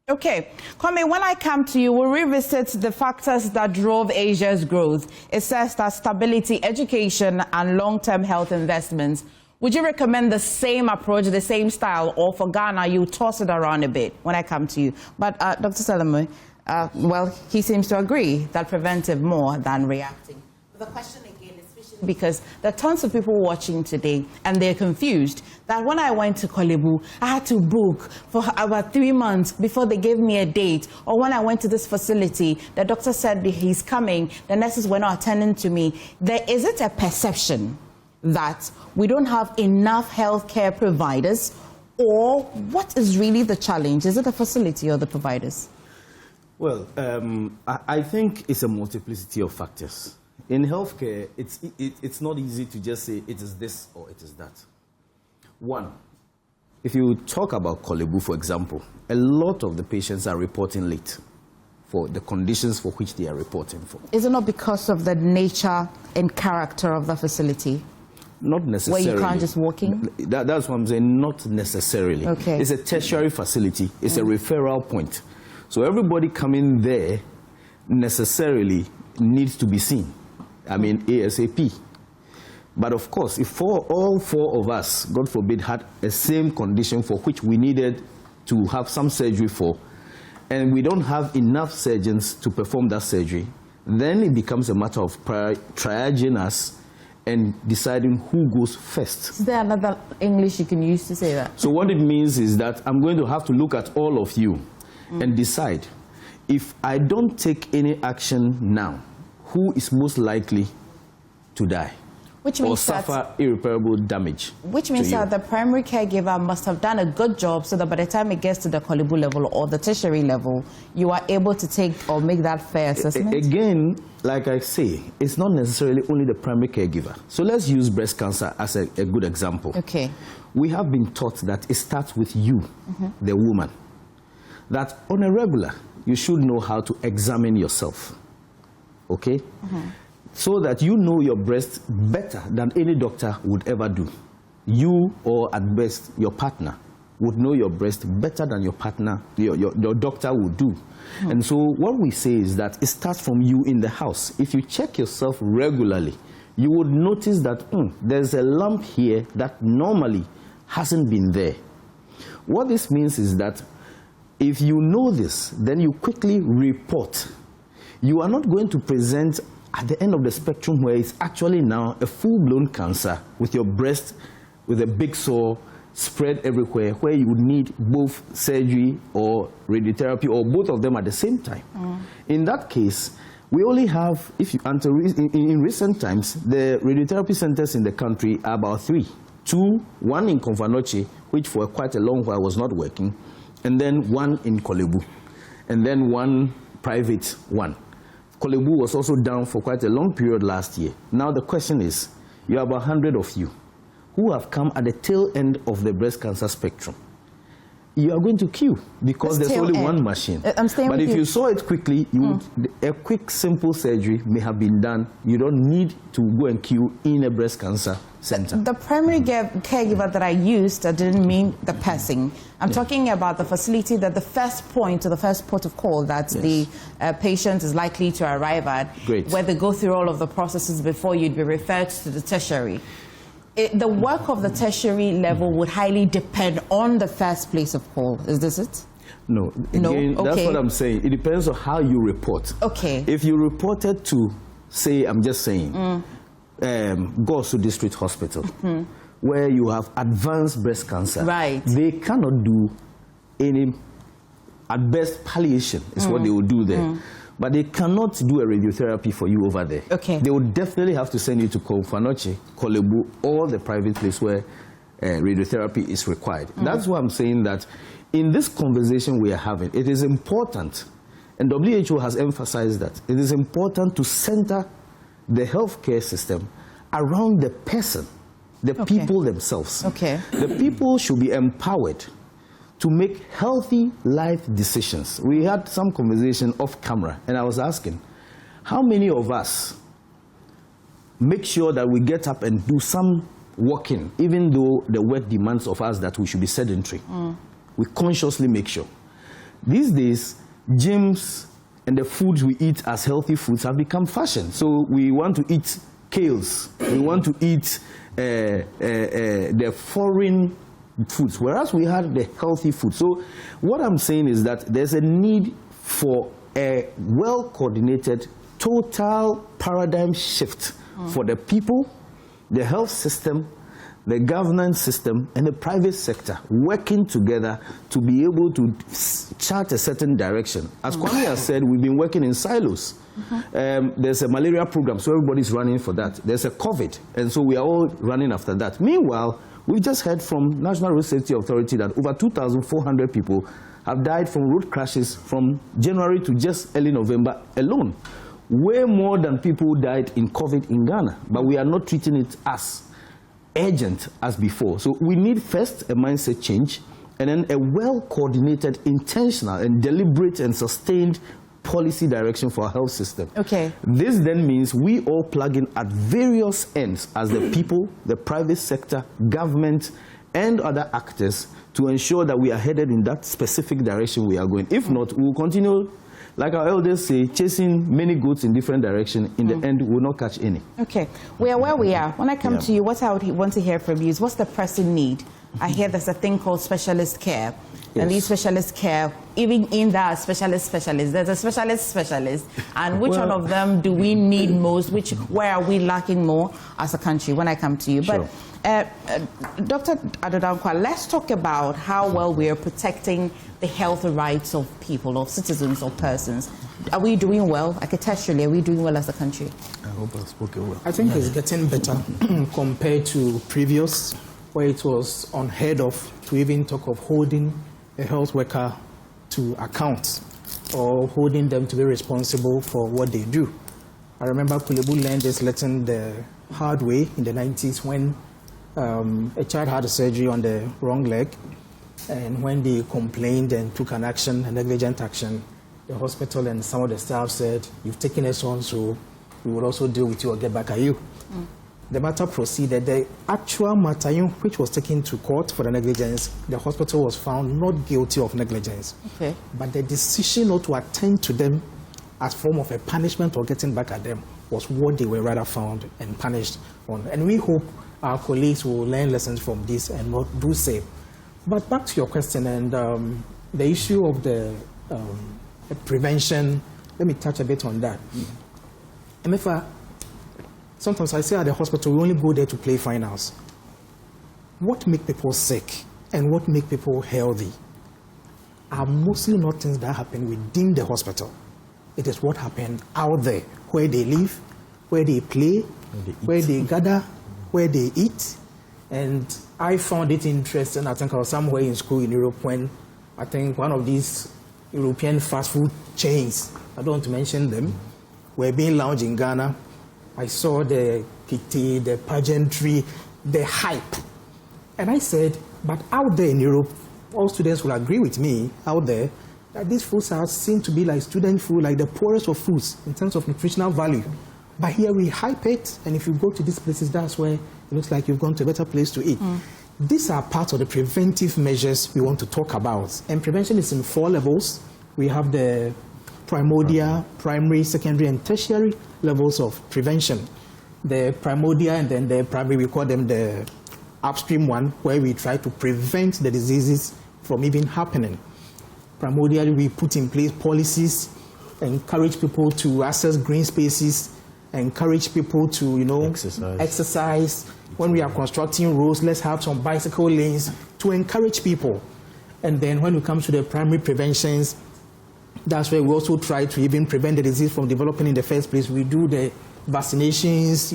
Okay, Kwame, when I come to you, we'll revisit the factors that drove Asia's growth. It says that stability, education, and long-term health investments. Would you recommend the same approach, the same style, or for Ghana, you toss it around a bit when I come to you? But Dr. Salome, well, he seems to agree that preventive more than reacting. The question again, especially because there are tons of people watching today, and they're confused that when I went to Kolebu, I had to book for about 3 months before they gave me a date. Or when I went to this facility, the doctor said he's coming, the nurses were not attending to me. Is it a perception that we don't have enough healthcare providers, or what is really the challenge? Is it the facility or the providers? Well, I think it's a multiplicity of factors. In healthcare, it's not easy to just say it is this or it is that. One, if you talk about Kolebu, for example, a lot of the patients are reporting late for the conditions for which they are reporting for. Is it not because of the nature and character of the facility? Not necessarily. Where you can't just walk in? That's what I'm saying, not necessarily. Okay. It's a tertiary facility. It's a referral point. So everybody coming there necessarily needs to be seen. I mean, ASAP. But of course, if all four of us, God forbid, had the same condition for which we needed to have some surgery for, and we don't have enough surgeons to perform that surgery, then it becomes a matter of triaging us and deciding who goes first. Is there another English you can use to say that? So what it means is that I'm going to have to look at all of you and decide, if I don't take any action now, who is most likely to die? Which means or suffer irreparable damage. Which means that the primary caregiver must have done a good job so that by the time it gets to the Kolebu level or the tertiary level, you are able to take or make that fair assessment? Again, like I say, it's not necessarily only the primary caregiver. So let's use breast cancer as a good example. Okay. We have been taught that it starts with you, the woman. That on a regular, you should know how to examine yourself. Okay? So that you know your breast better than any doctor would ever do. You, or at best, your partner, would know your breast better than your partner, your doctor would do. And so what we say is that it starts from you in the house. If you check yourself regularly, you would notice that there's a lump here that normally hasn't been there. What this means is that if you know this, then you quickly report. You are not going to present at the end of the spectrum where it's actually now a full-blown cancer with your breast with a big sore spread everywhere, where you would need both surgery or radiotherapy or both of them at the same time. In that case, we only have, in recent times, the radiotherapy centers in the country are about 3. 2, one in Konfanoche, which for quite a long while was not working, and then one in Kolebu, and then one private one. Kolebu was also down for quite a long period last year. Now the question is, you have 100 of you who have come at the tail end of the breast cancer spectrum. You are going to queue because there's only one machine. But if you saw it quickly, a quick, simple surgery may have been done. You don't need to go and queue in a breast cancer center. The primary caregiver that I used didn't mean the person. I'm talking about the facility, that the first point or the first port of call that the patient is likely to arrive at, where they go through all of the processes before you'd be referred to the tertiary. The work of the tertiary level would highly depend on the first place of call. Is this it? No. Again, that's what I'm saying. It depends on how you report. Okay. If you reported to, say, I'm just saying, Gosu District Hospital, where you have advanced breast cancer, they cannot do any, at best, palliation is what they will do there. But they cannot do a radiotherapy for you over there. Okay. They would definitely have to send you to Konfanoche, Kolebu, or the private place where radiotherapy is required. That's why I'm saying that in this conversation we are having, it is important, and WHO has emphasized that, it is important to center the healthcare system around the person, the people themselves. The people should be empowered to make healthy life decisions. We had some conversation off camera, and I was asking, how many of us make sure that we get up and do some walking, even though the work demands of us that we should be sedentary? We consciously make sure. These days, gyms and the foods we eat as healthy foods have become fashion. So we want to eat kales, we want to eat the foreign foods, whereas we had the healthy food. So what I'm saying is that there's a need for a well-coordinated, total paradigm shift for the people, the health system, the governance system, and the private sector working together to be able to chart a certain direction. As Kwame has said, we've been working in silos. There's a malaria program, so everybody's running for that. There's a COVID, and so we are all running after that. Meanwhile, we just heard from National Road Safety Authority that over 2,400 people have died from road crashes from January to just early November alone. Way more than people died in COVID in Ghana, but we are not treating it as urgent as before. So we need first a mindset change, and then a well-coordinated, intentional, and deliberate and sustained policy direction for our health system. Okay. This then means we all plug in at various ends as the people, the private sector, government, and other actors to ensure that we are headed in that specific direction we are going. If not, we will continue, like our elders say, chasing many goats in different directions. In the end, we will not catch any. Okay. We are where we are. When I come to you, what I would want to hear from you is what's the pressing need? I hear there's a thing called specialist care. Yes. And these specialist care, even in that specialist, there's a specialist, and which one of them do we need most? Where are we lacking more as a country? When I come to you, sure. But Dr. Adodankwa, let's talk about how well we are protecting the health rights of people, of citizens, or persons. Are we doing well? Architecturally, are we doing well as a country? I hope I spoke well. I think it's getting better compared to previous, where it was unheard of to even talk of holding a health worker to account or holding them to be responsible for what they do. I remember Kulebu learned this lesson the hard way in the 90s when a child had a surgery on the wrong leg, and when they complained and took an action, a negligent action, the hospital and some of the staff said, "You've taken us on, so we will also deal with you or get back at you." The matter proceeded. The actual matter, which was taken to court for the negligence, the hospital was found not guilty of negligence. Okay. But the decision not to attend to them as form of a punishment or getting back at them was what they were rather found and punished on. And we hope our colleagues will learn lessons from this and not do same. But back to your question and the issue of the prevention, let me touch a bit on that. MFA, sometimes I say at the hospital, we only go there to play finals. What make people sick and what make people healthy are mostly not things that happen within the hospital. It is what happened out there, where they live, where they play, where they gather, where they eat. And I found it interesting. I think I was somewhere in school in Europe when I think one of these European fast food chains, I don't want to mention them, were being launched in Ghana. I saw the kitty, the pageantry, the hype. And I said, but out there in Europe, all students will agree with me out there that these foods seem to be like student food, like the poorest of foods in terms of nutritional value. But here we hype it, and if you go to these places, that's where it looks like you've gone to a better place to eat. These are part of the preventive measures we want to talk about. And prevention is in 4 levels. We have the primordial, primary, secondary, and tertiary levels of prevention. The primordial and then the primary, we call them the upstream one, where we try to prevent the diseases from even happening. Primordially, we put in place policies, encourage people to access green spaces, encourage people to, exercise. When we are constructing roads, let's have some bicycle lanes to encourage people. And then when it comes to the primary preventions, that's where we also try to even prevent the disease from developing in the first place. We do the vaccinations,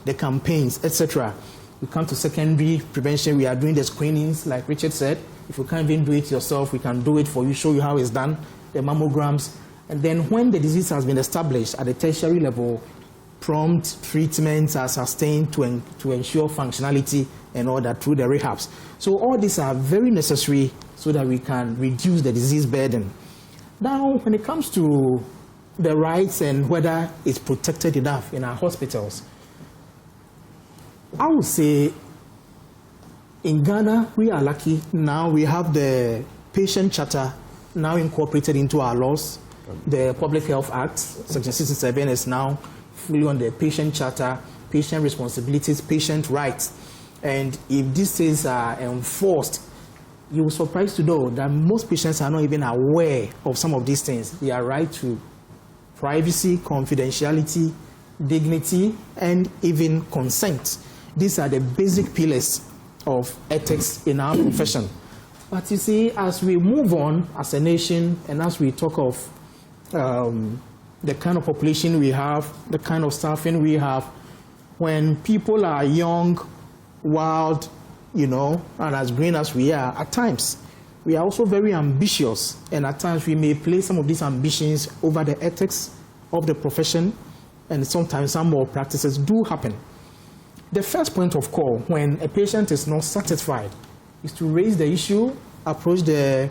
the campaigns, etc. We come to secondary prevention. We are doing the screenings, like Richard said. If you can't even do it yourself, we can do it for you, show you how it's done, the mammograms. And then when the disease has been established at the tertiary level, prompt treatments are sustained to ensure functionality and all that through the rehabs. So all these are very necessary so that we can reduce the disease burden. Now, when it comes to the rights and whether it's protected enough in our hospitals, I would say in Ghana, we are lucky. Now we have the patient charter now incorporated into our laws. The Public Health Act, Section 67, is now fully on the patient charter, patient responsibilities, patient rights. And if these things are enforced, you will be surprised to know that most patients are not even aware of some of these things. Their right to privacy, confidentiality, dignity, and even consent. These are the basic pillars of ethics in our profession. But you see, as we move on as a nation, and as we talk of the kind of population we have, the kind of staffing we have, when people are young, wild, you know, and as green as we are, at times, we are also very ambitious, and at times we may place some of these ambitions over the ethics of the profession, and sometimes some more practices do happen. The first point of call when a patient is not satisfied is to raise the issue, approach the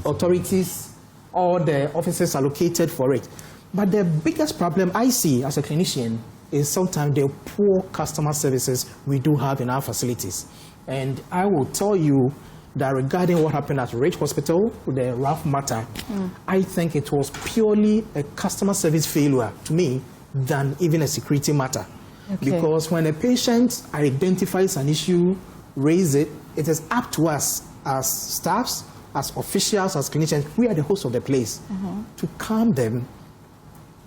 authorities or the officers allocated for it. But the biggest problem I see as a clinician is sometimes the poor customer services we do have in our facilities. And I will tell you that regarding what happened at Ridge Hospital with the rough matter, I think it was purely a customer service failure to me than even a security matter. Okay. Because when a patient identifies an issue, raise it, it is up to us as staffs, as officials, as clinicians, we are the hosts of the place, to calm them,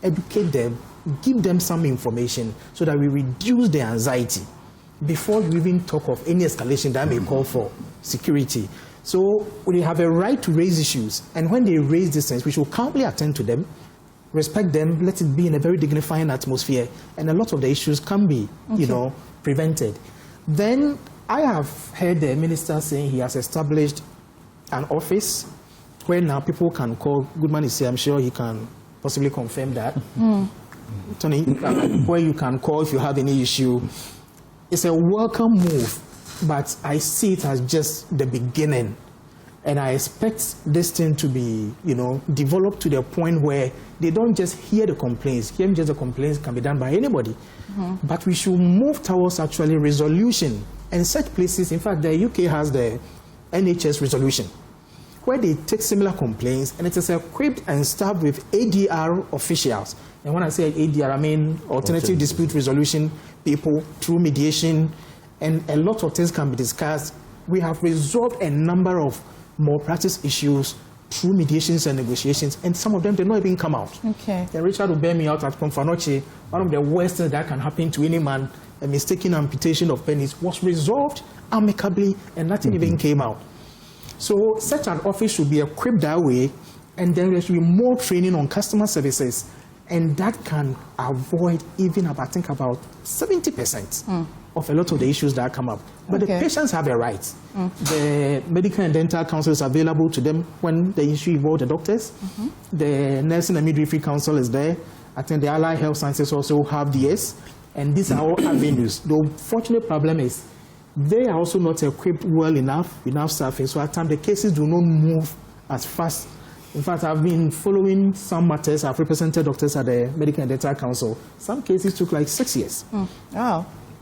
educate them, give them some information so that we reduce their anxiety before we even talk of any escalation that may call for security. So we have a right to raise issues, and when they raise these things, we should calmly attend to them, respect them, let it be in a very dignifying atmosphere, and a lot of the issues can be, you know, prevented. Then I have heard the minister saying he has established an office where now people can call. Goodman is here, I'm sure he can possibly confirm that. Tony, where you can call if you have any issue. It's a welcome move, but I see it as just the beginning. And I expect this thing to be, you know, developed to the point where they don't just hear the complaints. Hearing just the complaints can be done by anybody. But we should move towards actually resolution. And such places, in fact, the UK has the NHS resolution, where they take similar complaints, and it is equipped and staffed with ADR officials. And when I say ADR, I mean alternative dispute resolution people through mediation, and a lot of things can be discussed. We have resolved a number of malpractice issues through mediations and negotiations, and some of them did not even come out. Okay. And Richard will bear me out at Pomfanoche. One of the worst things that can happen to any man, a mistaken amputation of penis, was resolved amicably, and nothing even came out. So such an office should be equipped that way, and then there should be more training on customer services, and that can avoid even about 70% of a lot of the issues that come up. But the patients have a right. The medical and dental counsel is available to them when the issue involves the doctors. The nursing and midwifery council is there. I think the allied health sciences also have theirs, and these are all avenues. The unfortunate problem is they are also not equipped well enough staffing, so at times the cases do not move as fast. In fact, I've been following some matters. I've represented doctors at the Medical and Dental Council. Some cases took like 6 years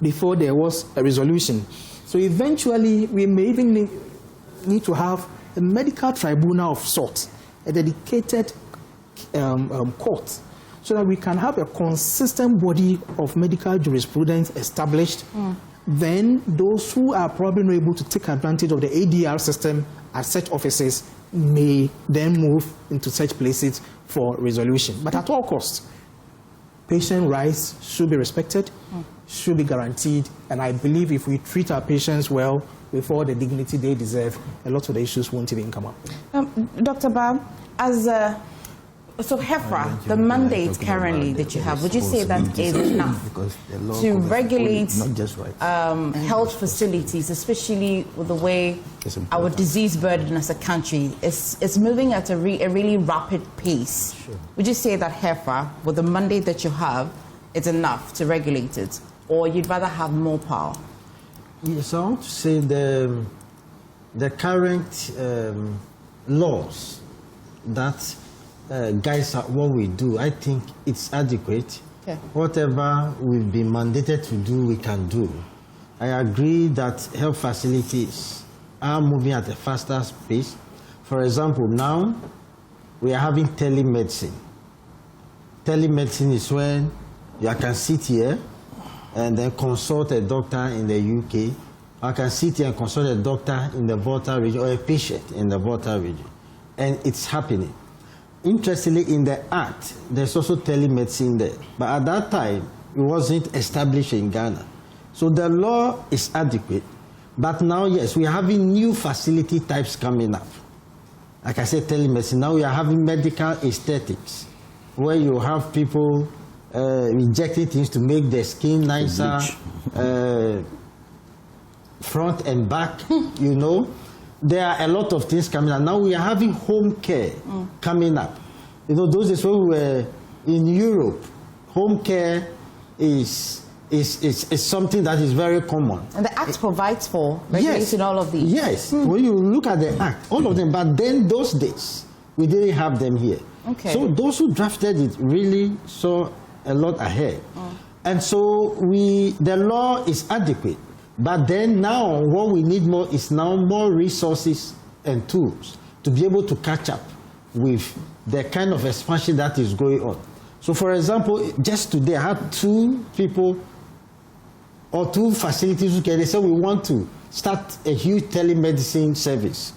before there was a resolution. So eventually, we may even need to have a medical tribunal of sorts, a dedicated court, so that we can have a consistent body of medical jurisprudence established. Then those who are probably not able to take advantage of the ADR system at such offices may then move into such places for resolution. But at all costs, patient rights should be respected, should be guaranteed, and I believe if we treat our patients well with all the dignity they deserve, a lot of the issues won't even come up. Dr. Bam, so HEFRA, the mandate currently that you have, would you say that is enough to regulate health facilities, especially with the way our disease burden as a country is moving at a really rapid pace? Would you say that HEFRA, with the mandate that you have, is enough to regulate it, or you'd rather have more power? Yes, I want to say the current laws that guys, what we do, I think it's adequate. Whatever we've been mandated to do, we can do. I agree that health facilities are moving at a faster pace. For example, now we are having telemedicine. Telemedicine is when you can sit here and then consult a doctor in the UK. I can sit here and consult a doctor in the Volta region or a patient in the Volta region. And it's happening. Interestingly, in the Act, there's also telemedicine there. But at that time, it wasn't established in Ghana. So the law is adequate, but now, yes, we are having new facility types coming up. Like I said, telemedicine. Now we are having medical aesthetics, where you have people injecting things to make their skin nicer, front and back, you know. There are a lot of things coming up. Now we are having home care coming up. You know, those days when we were in Europe, home care is something that is very common. And the Act provides for regulating all of these. Yes, when you look at the Act, all of them, but then those days, we didn't have them here. Okay. So those who drafted it really saw a lot ahead. And so the law is adequate. But then now what we need more is now more resources and tools to be able to catch up with the kind of expansion that is going on. So for example, just today I had 2 people or 2 facilities, okay, they said we want to start a huge telemedicine service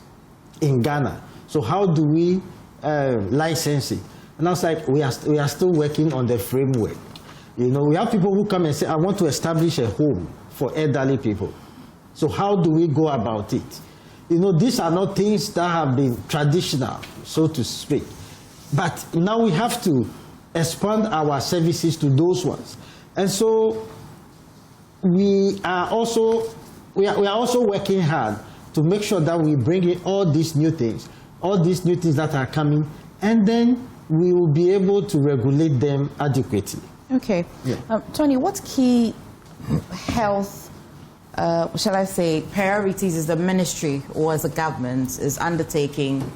in Ghana. So how do we license it? And I was like, we are still working on the framework. You know, we have people who come and say, I want to establish a home for elderly people. So how do we go about it? You know, these are not things that have been traditional, so to speak. But now we have to expand our services to those ones. And so we are also working hard to make sure that we bring in all these new things that are coming, and then we will be able to regulate them adequately. Okay. Yeah. Tony, what key health, shall I say, priorities is the ministry or as a government is undertaking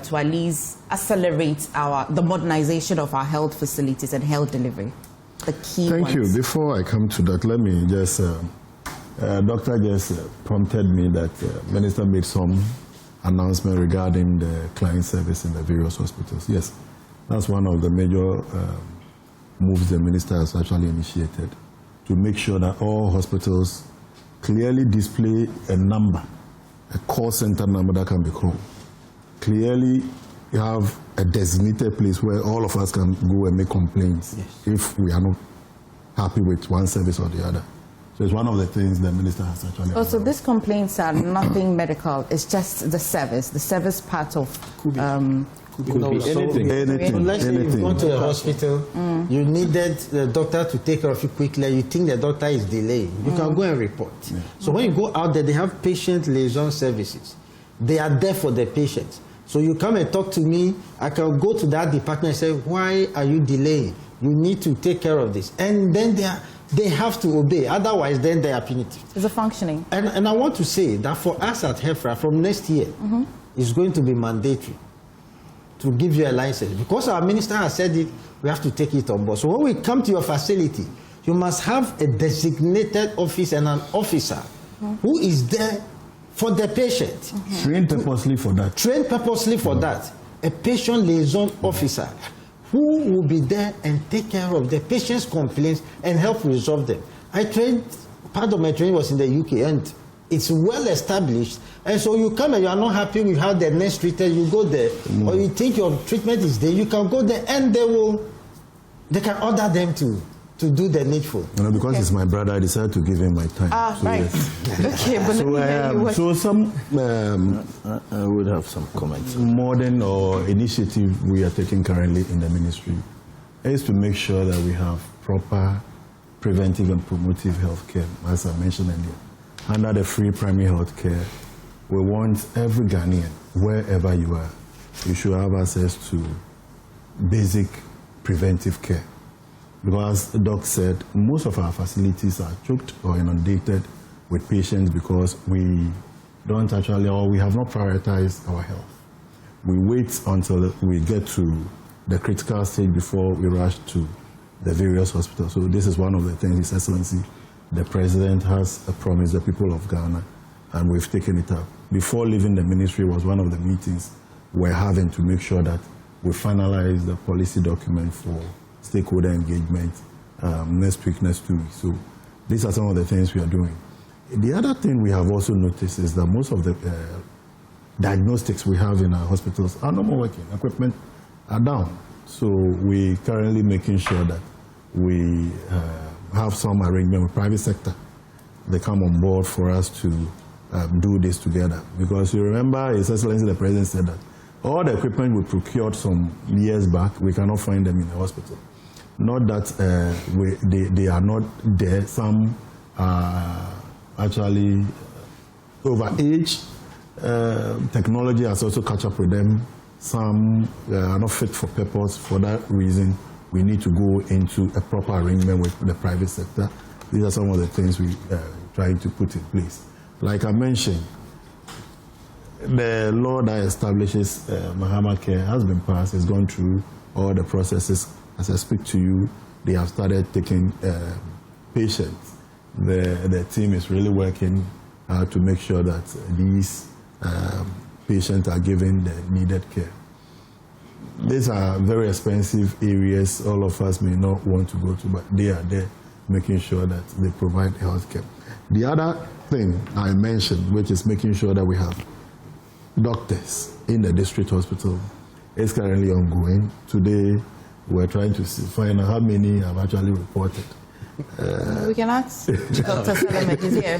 to at least accelerate the modernization of our health facilities and health delivery? The key Thank ones. you. Before I come to that, let me just, Doctor just prompted me that Minister made some announcement regarding the client service in the various hospitals. Yes, that's one of the major moves the Minister has actually initiated, to make sure that all hospitals clearly display a number, a call center number that can be called. Clearly have a designated place where all of us can go and make complaints if we are not happy with one service or the other. So it's one of the things the Minister has actually So these complaints are nothing medical, it's just the service part of... Could be anything. Unless you've gone to the hospital, you needed the doctor to take care of you quickly, you think the doctor is delaying, you can go and report. Yeah. So when you go out there, they have patient liaison services. They are there for the patients. So you come and talk to me, I can go to that department and say, why are you delaying? You need to take care of this. And then they have to obey, otherwise then they are punitive. Is it functioning? And I want to say that for us at HEFRA, from next year, it's going to be mandatory to give you a license. Because our minister has said it, we have to take it on board. So when we come to your facility, you must have a designated office and an officer who is there for the patient. trained purposely for that. Trained purposely for that. A patient liaison officer who will be there and take care of the patient's complaints and help resolve them. Part of my training was in the UK, and it's well established. And so you come and you are not happy with how the nurse treated, you go there, or you think your treatment is there, you can go there and they can order them to do the needful. You know, because it's my brother, I decided to give him my time. So right. Yes. Okay, but so some I would have some comments. modern or initiative we are taking currently in the ministry is to make sure that we have proper preventive and promotive health care, as I mentioned earlier. Under the free primary health care, we want every Ghanaian, wherever you are, you should have access to basic preventive care. Because the doc said, most of our facilities are choked or inundated with patients because we don't actually, or we have not prioritized our health. We wait until we get to the critical stage before we rush to the various hospitals. So this is one of the things, His Excellency, the President has promised the people of Ghana, and we've taken it up. Before leaving the ministry was one of the meetings we're having to make sure that we finalize the policy document for stakeholder engagement next week, next 2 weeks. So these are some of the things we are doing. The other thing we have also noticed is that most of the diagnostics we have in our hospitals are no more working. Equipment are down. So we currently making sure that we have some arrangement with private sector they come on board for us to do this together. Because you remember, His Excellency the President said that all the equipment we procured some years back, we cannot find them in the hospital. Not that they are not there. Some are actually overage. Technology has also caught up with them. Some are not fit for purpose. For that reason, we need to go into a proper arrangement with the private sector. These are some of the things we are trying to put in place. Like I mentioned, the law that establishes Mahama Care has been passed. It's gone through all the processes. As I speak to you, they have started taking patients. The team is really working to make sure that these patients are given the needed care. These are very expensive areas all of us may not want to go to, but they are there making sure that they provide health care. The other thing I mentioned, which is making sure that we have doctors in the district hospital, is currently ongoing. Today, we're trying to find out how many have actually reported. We can ask Dr. Salome is here.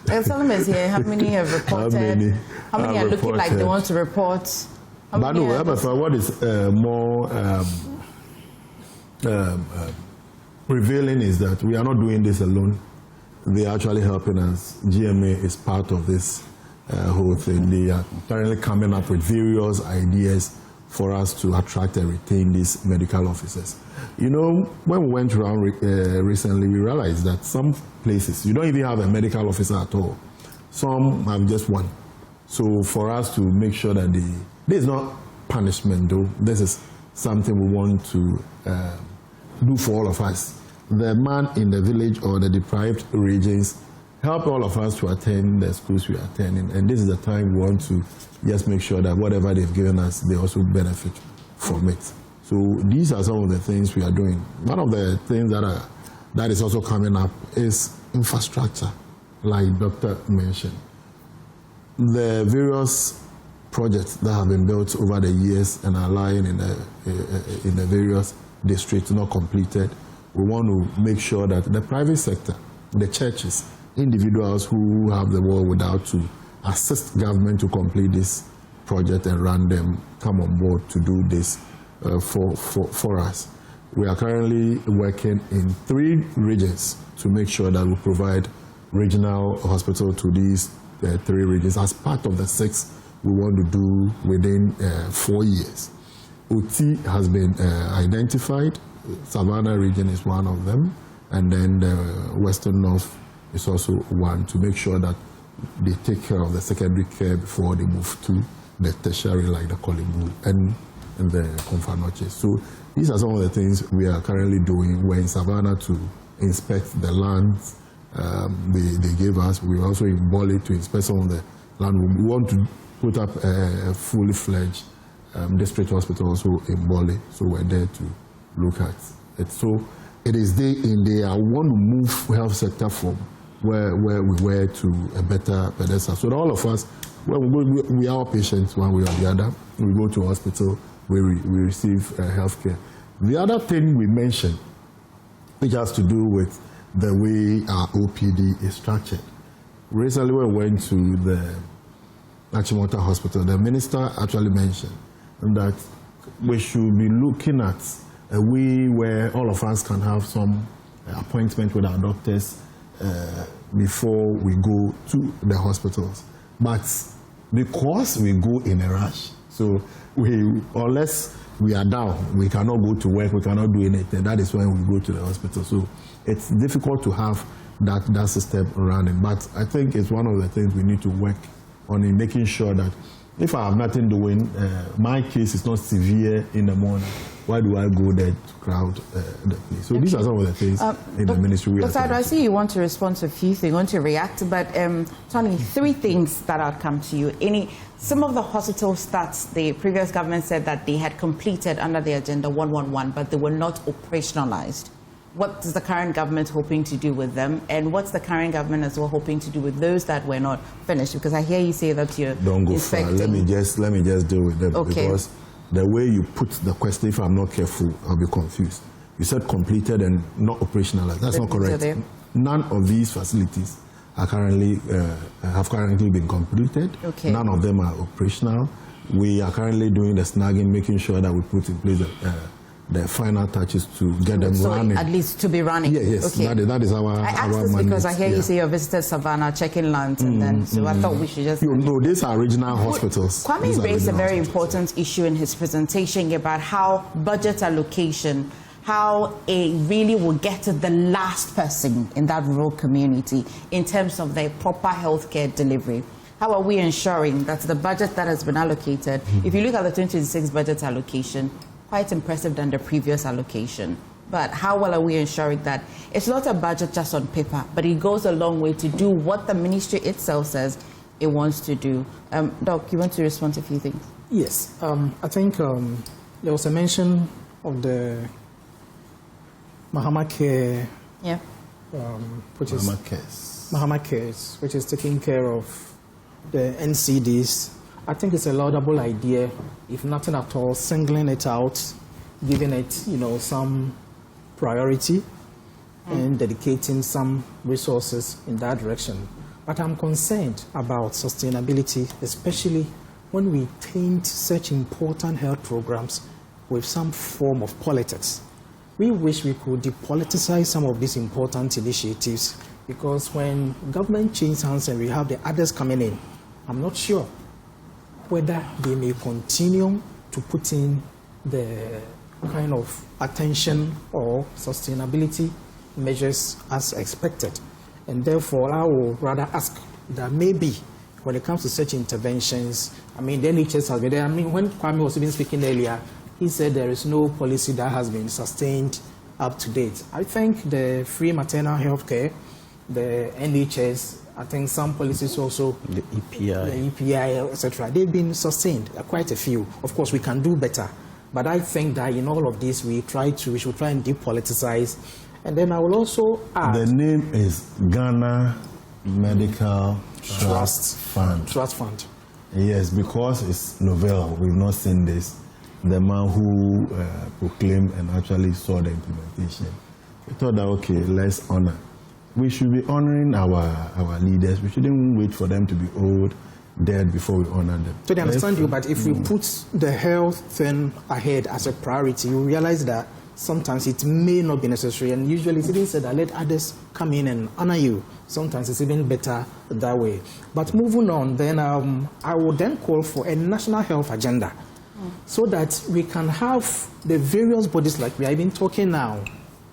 Dr. Salome is here. How many have reported? How many are looking like they want to report? But no, what is more revealing is that we are not doing this alone. They are actually helping us. GMA is part of this whole thing. They are currently coming up with various ideas for us to attract and retain these medical officers. You know, when we went around recently, we realized that some places, you don't even have a medical officer at all. Some have just one. So for us to make sure that this is not punishment though, this is something we want to do for all of us. The man in the village or the deprived regions help all of us to attend the schools we are attending, and this is the time we want to just make sure that whatever they've given us, they also benefit from it. So these are some of the things we are doing. One of the things that is also coming up is infrastructure, like Dr. mentioned. The various projects that have been built over the years and are lying in the various districts not completed, we want to make sure that the private sector, the churches, individuals who have the wall without to assist government to complete this project and run them, come on board to do this for us. We are currently working in 3 regions to make sure that we provide regional hospital to these 3 regions as part of the 6 we want to do within 4 years. OT has been identified. Savannah region is one of them, and then the Western North is also one, to make sure that they take care of the secondary care before they move to the tertiary, like the Kolimbu and the Konfanoche. So these are some of the things we are currently doing. We're in Savannah to inspect the lands they gave us. We're also in Bali to inspect some of the land. We want to put up a fully fledged district hospital also in Bali, so we're there to look at it. So it is day in, day out. We want to move health sector from where we were to a better pedestal. So all of us, when we are patients one way or the other. We go to hospital, we receive health care. The other thing we mentioned, which has to do with the way our OPD is structured. Recently we went to the Achimota Hospital. The minister actually mentioned that we should be looking at a way where all of us can have some appointment with our doctors before we go to the hospitals. But because we go in a rush, so unless we are down, we cannot go to work, we cannot do anything. That is when we go to the hospital. So it's difficult to have that system running. But I think it's one of the things we need to work on, in making sure that if I have nothing doing, my case is not severe in the morning, why do I go there to crowd the place? So these are some of the things in the ministry we are doing. I see you want to respond to a few things, you want to react, but Tony, 3 things that I'll come to you. Some of the hospital stats, the previous government said that they had completed under the Agenda 111, but they were not operationalized. What is the current government hoping to do with them? And what's the current government as well hoping to do with those that were not finished? Because I hear you say that you're Don't go inspecting. far. Let me just deal with them. Okay. Because the way you put the question, if I'm not careful, I'll be confused. You said completed and not operationalized. That's not correct. None of these facilities are currently have currently been completed. Okay. None of them are operational. We are currently doing the snagging, making sure that we put in place the final touches to get them running. At least to be running. Yeah, yes, okay. that is our I asked this mandate. because I hear you say you visited Savannah, checking lands, and then so I thought we should just. No, these are regional hospitals. Kwame raised a very important issue in his presentation about how budget allocation, how it really will get to the last person in that rural community in terms of their proper healthcare delivery. How are we ensuring that the budget that has been allocated, if you look at the 2026 budget allocation, quite impressive than the previous allocation. But how well are we ensuring that it's not a budget just on paper, but it goes a long way to do what the ministry itself says it wants to do? Doc, you want to respond to a few things? Yes. I think there was a mention of the Mahama Care, which is Mahama Cares, which is taking care of the NCDs. I think it's a laudable idea, if nothing at all, singling it out, giving it, some priority and dedicating some resources in that direction. But I'm concerned about sustainability, especially when we taint such important health programs with some form of politics. We wish we could depoliticize some of these important initiatives, because when government changes hands and we have the others coming in, I'm not sure whether they may continue to put in the kind of attention or sustainability measures as expected. And therefore, I will rather ask that maybe when it comes to such interventions, the NHS has been there. When Kwame was even speaking earlier, he said there is no policy that has been sustained up to date. I think the free maternal health care, the NHS, I think some policies also, the EPI, etc., they've been sustained, quite a few. Of course, we can do better. But I think that in all of this, we should try and depoliticize. And then I will also add... The name is Ghana Medical Trust Fund. Trust Fund. Yes, because it's novel. We've not seen this. The man who proclaimed and actually saw the implementation. We thought that, okay, let's honor. We should be honoring our leaders. We shouldn't wait for them to be old, dead before we honor them. So they understand you, but if we put the health thing ahead as a priority, you realize that sometimes it may not be necessary. And usually it's even said that let others come in and honor you. Sometimes it's even better that way. But moving on, then I would then call for a national health agenda so that we can have the various bodies like we are even talking now.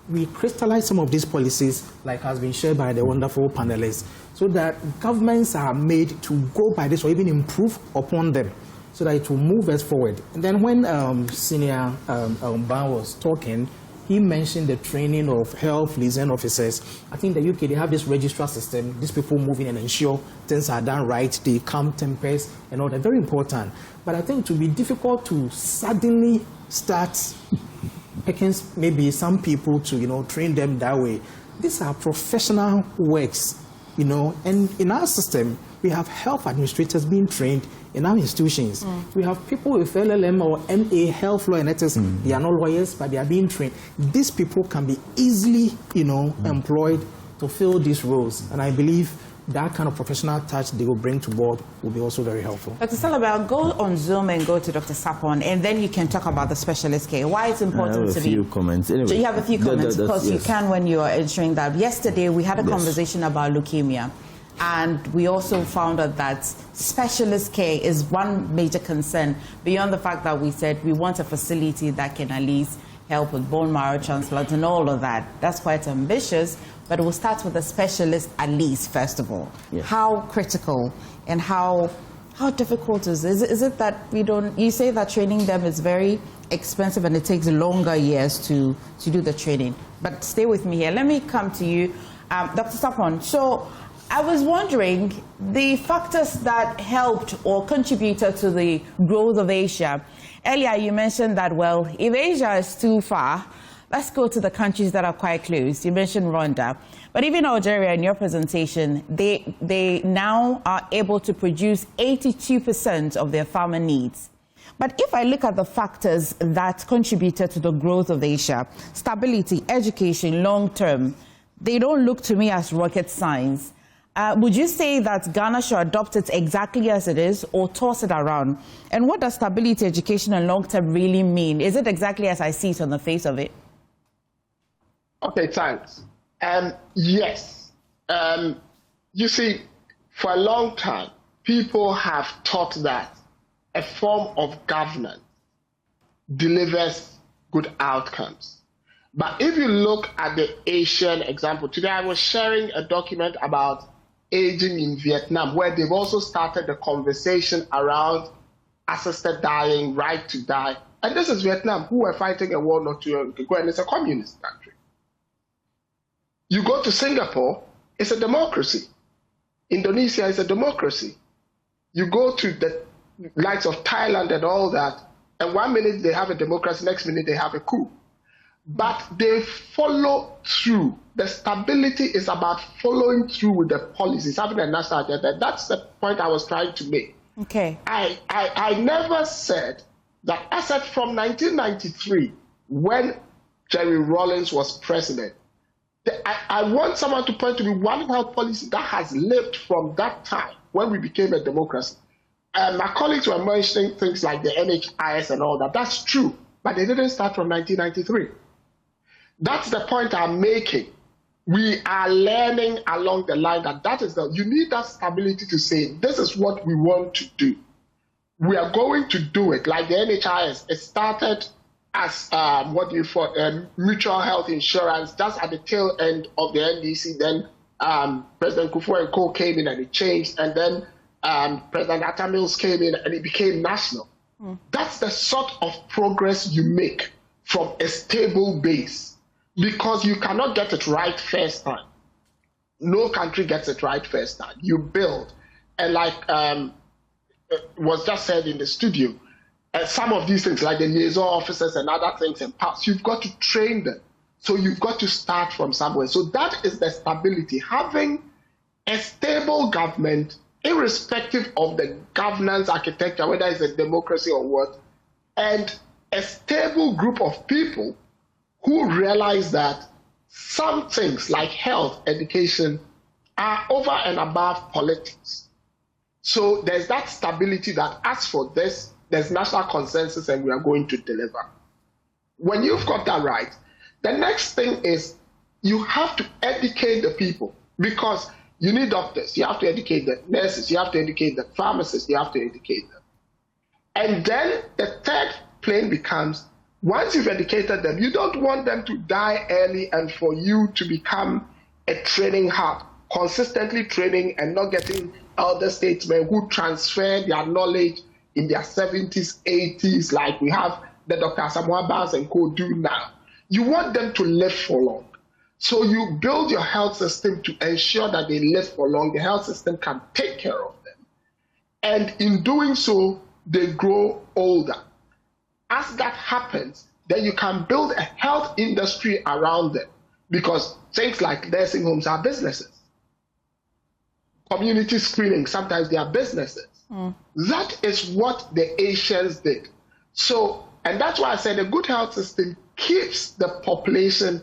We crystallize some of these policies, like has been shared by the wonderful panelists, so that governments are made to go by this or even improve upon them, so that it will move us forward. And then when Senior Ban was talking, he mentioned the training of health liaison officers. I think the UK, they have this registrar system. These people move in and ensure things are done right. They calm tempers and all that. Very important. But I think it will be difficult to suddenly start picking maybe some people to, train them that way. These are professional works, and in our system, we have health administrators being trained in our institutions. We have people with LLM or MA, health law and ethics. They are not lawyers, but they are being trained. These people can be easily, employed to fill these roles. And I believe that kind of professional touch they will bring to board will be also very helpful. Dr. Salabel, go on Zoom and go to Dr. Sapon, and then you can talk about the specialist care. Why it's important to be... few comments. Anyway, you have a few comments, because yes. you can when you are ensuring that. Yesterday, we had a conversation about leukemia, and we also found out that specialist care is one major concern, beyond the fact that we said we want a facility that can at least help with bone marrow transplant and all of that. That's quite ambitious, but we'll start with a specialist at least, first of all. Yes. How critical and how difficult is it? Is it that we don't, you say that training them is very expensive and it takes longer years to do the training. But stay with me here. Let me come to you, Dr. Sapon. So I was wondering, the factors that helped or contributed to the growth of Asia. Earlier you mentioned that, well, if Asia is too far, let's go to the countries that are quite close. You mentioned Rwanda. But even Algeria, in your presentation, they now are able to produce 82% of their farmer needs. But if I look at the factors that contributed to the growth of Asia, stability, education, long-term, they don't look to me as rocket science. Would you say that Ghana should adopt it exactly as it is or toss it around? And what does stability, education, and long-term really mean? Is it exactly as I see it on the face of it? Okay, thanks. Yes. You see, for a long time, people have thought that a form of governance delivers good outcomes. But if you look at the Asian example, today I was sharing a document about aging in Vietnam, where they've also started the conversation around assisted dying, right to die. And this is Vietnam, who were fighting a war not too long ago, and it's a communist country. You go to Singapore, it's a democracy. Indonesia is a democracy. You go to the likes of Thailand and all that, and 1 minute they have a democracy, next minute they have a coup. But they follow through. The stability is about following through with the policies, having a national agenda. That's the point I was trying to make. Okay. I never said that, I said from 1993, when Jerry Rawlings was president, I want someone to point to me one health policy that has lived from that time when we became a democracy. My colleagues were mentioning things like the NHIS and all that. That's true, but they didn't start from 1993. That's the point I'm making. We are learning along the line that you need that stability to say, this is what we want to do. We are going to do it. Like the NHIS, it started as mutual health insurance just at the tail end of the NDC. Then President Kufuor came in and it changed, and then President Atta Mills came in and it became national. That's the sort of progress you make from a stable base, because you cannot get it right first time. No country gets it right first time. You build, and like was just said in the studio, some of these things, like the liaison officers and other things and parts, you've got to train them. So you've got to start from somewhere. So that is the stability. Having a stable government, irrespective of the governance architecture, whether it's a democracy or what, and a stable group of people who realize that some things like health, education are over and above politics. So there's that stability that, as for this, there's national consensus and we are going to deliver. When you've got that right, the next thing is you have to educate the people, because you need doctors, you have to educate the nurses, you have to educate the pharmacists, you have to educate them. And then the third plane becomes, once you've educated them, you don't want them to die early and for you to become a training hub, consistently training and not getting elder statesmen who transfer their knowledge in their 70s, 80s, like we have the Dr. Samoa Bars and co do now. You want them to live for long. So you build your health system to ensure that they live for long. The health system can take care of them. And in doing so, they grow older. As that happens, then you can build a health industry around them, because things like nursing homes are businesses. Community screening, sometimes they are businesses. That is what the Asians did. So, and that's why I said a good health system keeps the population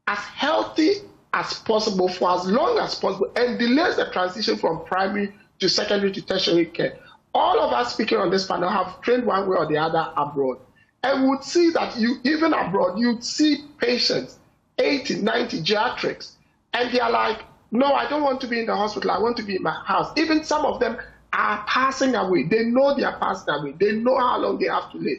as healthy as possible for as long as possible and delays the transition from primary to secondary to tertiary care. All of us speaking on this panel have trained one way or the other abroad. And would see that even abroad, you'd see patients, 80, 90 geriatrics, and they are like, no, I don't want to be in the hospital, I want to be in my house. Even some of them are passing away. They know they are passing away. They know how long they have to live.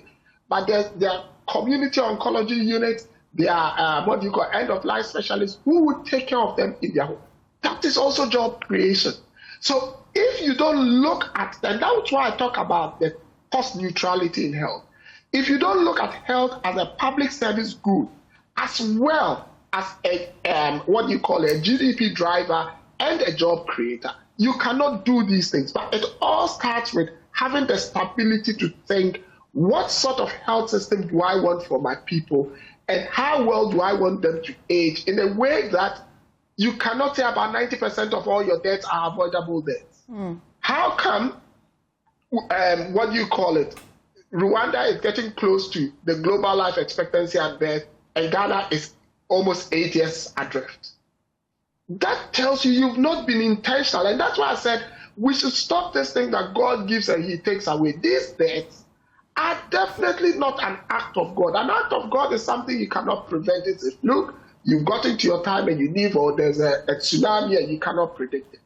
But their community oncology units, their end-of-life specialists who would take care of them in their home. That is also job creation. So if you don't look at, and that's why I talk about the cost neutrality in health. If you don't look at health as a public service good, as well as a GDP driver and a job creator, you cannot do these things. But it all starts with having the stability to think, what sort of health system do I want for my people, and how well do I want them to age in a way that you cannot say about 90% of all your deaths are avoidable deaths. How come, Rwanda is getting close to the global life expectancy at birth, and Ghana is almost 8 years adrift. That tells you you've not been intentional, and that's why I said we should stop this thing that God gives and he takes away. These deaths are definitely not an act of God. An act of God is something you cannot prevent. It. If, look, you've got into your time and you leave, or there's a tsunami and you cannot predict it.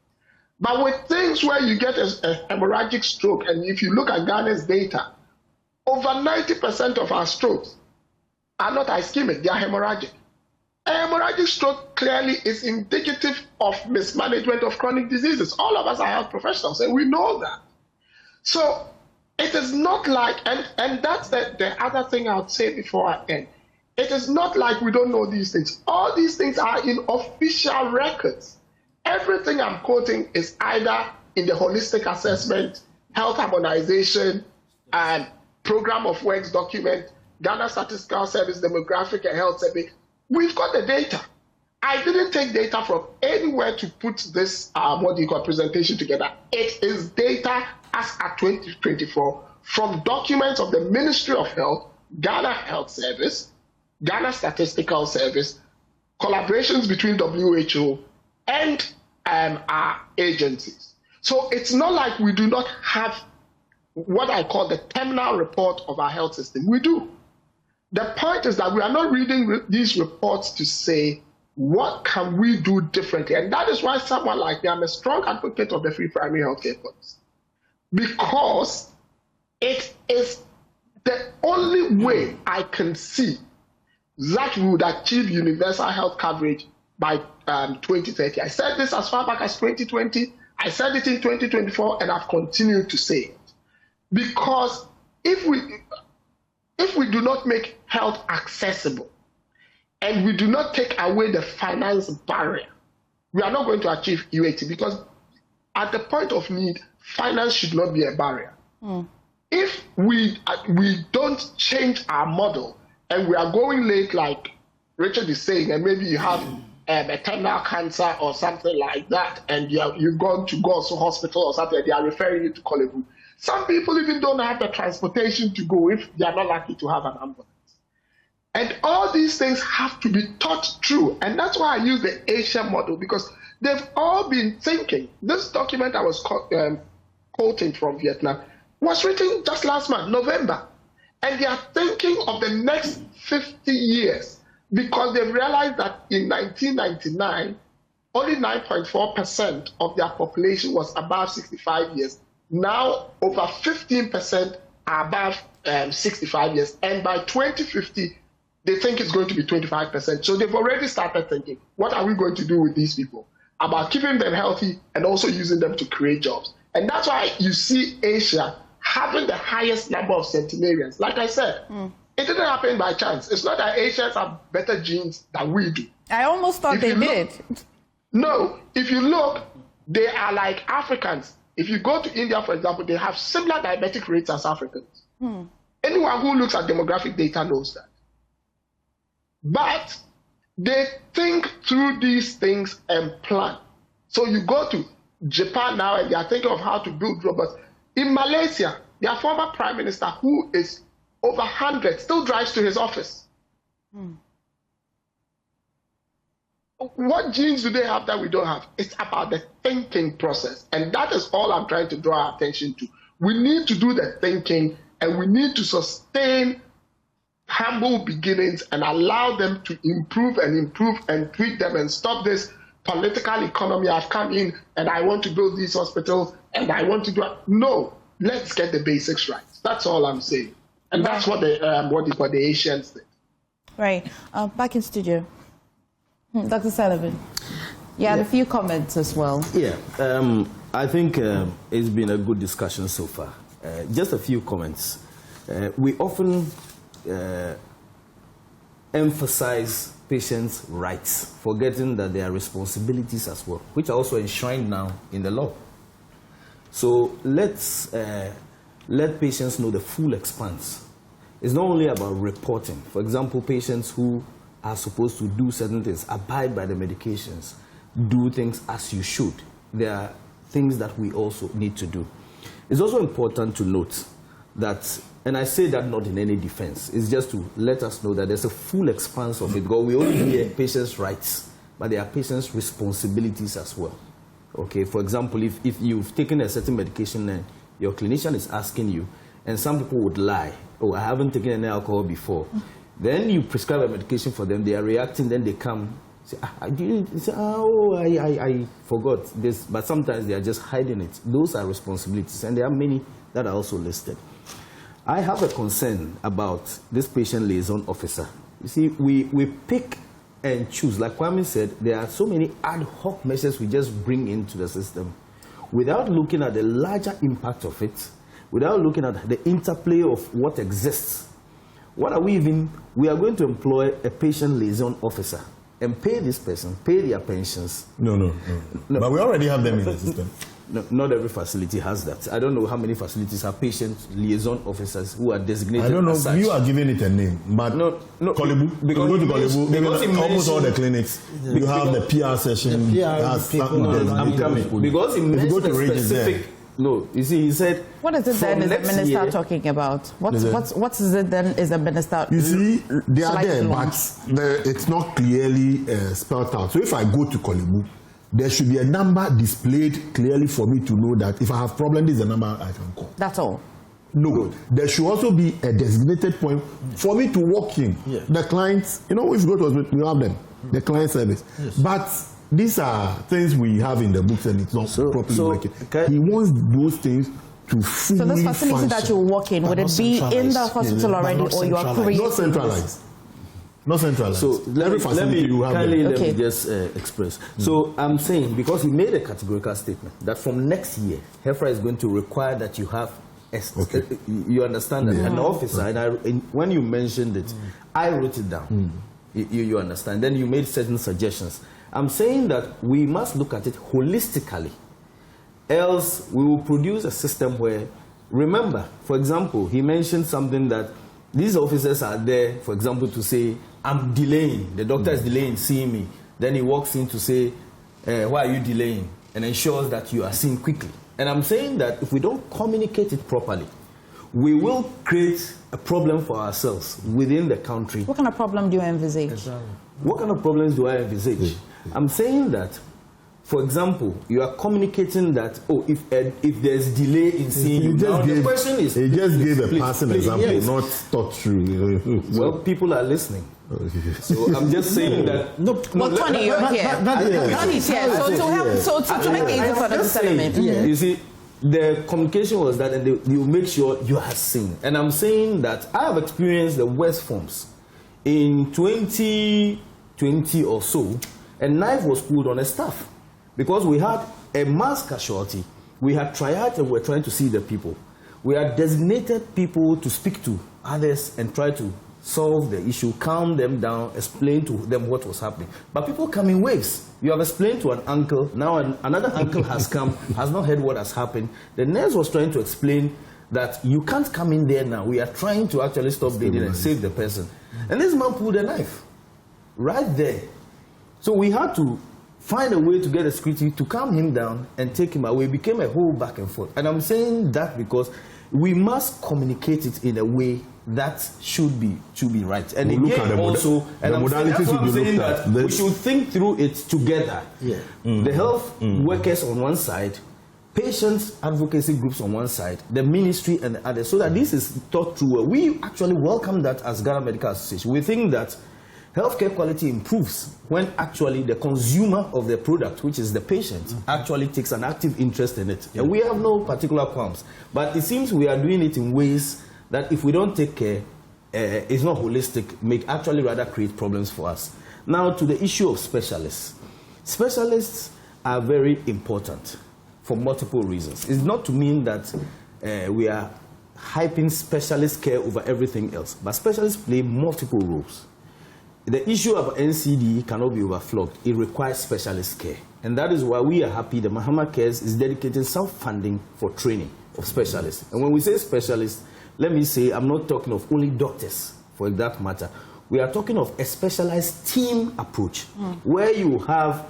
But with things where you get a hemorrhagic stroke, and if you look at Ghana's data, over 90% of our strokes are not ischemic, they are hemorrhagic. A hemorrhagic stroke clearly is indicative of mismanagement of chronic diseases. All of us are health professionals, and we know that. So it is not like, and that's the other thing I would say before I end. It is not like we don't know these things. All these things are in official records. Everything I'm quoting is either in the holistic assessment, health harmonization, and program of works document, Ghana Statistical Service Demographic and Health Survey. We've got the data. I didn't take data from anywhere to put this presentation together. It is data as at 2024 from documents of the Ministry of Health, Ghana Health Service, Ghana Statistical Service, collaborations between WHO and our agencies. So it's not like we do not have what I call the terminal report of our health system. We do. The point is that we are not reading these reports to say, what can we do differently? And that is why someone like me, I'm a strong advocate of the free primary healthcare policy. Because it is the only way I can see that we would achieve universal health coverage by 2030. I said this as far back as 2020. I said it in 2024, and I've continued to say it. Because if we do not make health accessible and we do not take away the finance barrier, we are not going to achieve UAT, because at the point of need, finance should not be a barrier. If we don't change our model and we are going late, like Richard is saying, and maybe you have a terminal cancer or something like that, and you've gone to Goso Hospital or something, they are referring you to Kolebu. Some people even don't have the transportation to go if they are not lucky to have an ambulance. And all these things have to be taught through. And that's why I use the Asia model, because they've all been thinking. This document I was quoting from Vietnam was written just last month, November. And they are thinking of the next 50 years, because they've realized that in 1999, only 9.4% of their population was above 65 years. Now, over 15% are above 65 years. And by 2050, they think it's going to be 25%. So they've already started thinking, what are we going to do with these people? About keeping them healthy and also using them to create jobs. And that's why you see Asia having the highest number of centenarians. Like I said, it didn't happen by chance. It's not that Asians have better genes than we do. I almost thought they did. No, if you look, they are like Africans. If you go to India, for example, they have similar diabetic rates as Africans. Anyone who looks at demographic data knows that. But they think through these things and plan. So you go to Japan now and they are thinking of how to build robots. In Malaysia, their former prime minister, who is over 100, still drives to his office. What genes do they have that we don't have? It's about the thinking process. And that is all I'm trying to draw our attention to. We need to do the thinking, and we need to sustain humble beginnings and allow them to improve and tweak them, and stop this political economy. I've come in and I want to build these hospitals and I want to do it. No, let's get the basics right. That's all I'm saying. And that's what the Asians did. Right. Back in studio. Dr. Sullivan, you had a few comments as well. Yeah, I think it's been a good discussion so far. Just a few comments. We often emphasize patients' rights, forgetting that there are responsibilities as well, which are also enshrined now in the law. So let's let patients know the full expanse. It's not only about reporting. For example, patients who are supposed to do certain things, abide by the medications, do things as you should. There are things that we also need to do. It's also important to note that and I say that not in any defense, it's just to let us know that there's a full expanse of it, because we only hear patients' rights, but there are patients' responsibilities as well. Okay, for example, if you've taken a certain medication and your clinician is asking you, and some people would lie, oh, I haven't taken any alcohol before. Then you prescribe a medication for them, they are reacting, then they come, say, I forgot this, but sometimes they are just hiding it. Those are responsibilities, and there are many that are also listed. I have a concern about this patient liaison officer. You see, we pick and choose. Like Kwame said, there are so many ad hoc measures we just bring into the system without looking at the larger impact of it, without looking at the interplay of what exists. What are we even? We are going to employ a patient liaison officer and pay this person, pay their pensions. No. But we already have them in the system. No, not every facility has that. I don't know how many facilities have patient liaison officers who are designated. I don't know. As such. You are giving it a name, but Kolebu, because you go to Kolebu, almost all the clinics, you have the PR session. The PR people. I'm coming because if you go to specific. No, you see, he said. What is it then? Is the minister talking about? What is it then? Is the minister? You see, they are there, but it's not clearly spelled out. So if I go to Kolebu, there should be a number displayed clearly for me to know that if I have problem, this is the number I can call. That's all. No, there should also be a designated point for me to walk in. Yeah. The clients, if you go to hospital, you have them, the client service. Yes. But these are things we have in the books and it's not properly working. He wants those things to fully So this facility function. that you walk in, would it be in the hospital already, or you are creating? Not centralized. Not centralized. So let me just express. So I'm saying, because he made a categorical statement that from next year, HEFRA is going to require that you have, you understand that, an officer, and when you mentioned it, I wrote it down. You understand. Then you made certain suggestions. I'm saying that we must look at it holistically. Else, we will produce a system where, remember, for example, he mentioned something that these officers are there, for example, to say, I'm delaying. The doctor is delaying seeing me. Then he walks in to say, why are you delaying? And ensures that you are seen quickly. And I'm saying that if we don't communicate it properly, we will create a problem for ourselves within the country. What kind of problem do you envisage? Exactly. What kind of problems do I envisage? I'm saying that, for example, you are communicating that, oh, if there's delay in seeing you, now the question is... He just gave a passing example, not thought through. Well, people are listening. So I'm just saying that... Well, Tony, you're here. Tony's here. So to make it easy for them to celebrate. You see, the communication was that, and they will make sure you are seen. And I'm saying that I have experienced the worst forms. In 2020 or so, a knife was pulled on a staff because we had a mass casualty. We had triad and we were trying to see the people. We had designated people to speak to others and try to solve the issue, calm them down, explain to them what was happening. But people come in waves. You have explained to an uncle, now another uncle has come, has not heard what has happened. The nurse was trying to explain that you can't come in there now. We are trying to actually stop bleeding and save the person. And this man pulled a knife right there. So we had to find a way to get the security to calm him down and take him away. It became a whole back and forth. And I'm saying that because we must communicate it in a way that should be right. And we'll again, also, and I'm saying that we should think through it together. Yeah. The health workers on one side, patients advocacy groups on one side, the ministry and the other, so that this is thought through. We actually welcome that as Ghana Medical Association. We think that healthcare quality improves when actually the consumer of the product, which is the patient, actually takes an active interest in it. And we have no particular qualms. But it seems we are doing it in ways that if we don't take care, it's not holistic, may actually rather create problems for us. Now to the issue of specialists. Specialists are very important for multiple reasons. It's not to mean that we are hyping specialist care over everything else, but specialists play multiple roles. The issue of NCD cannot be overflogged. It requires specialist care. And that is why we are happy that Mahama Cares is dedicating some funding for training of specialists. And when we say specialists, let me say I'm not talking of only doctors, for that matter. We are talking of a specialized team approach, where you have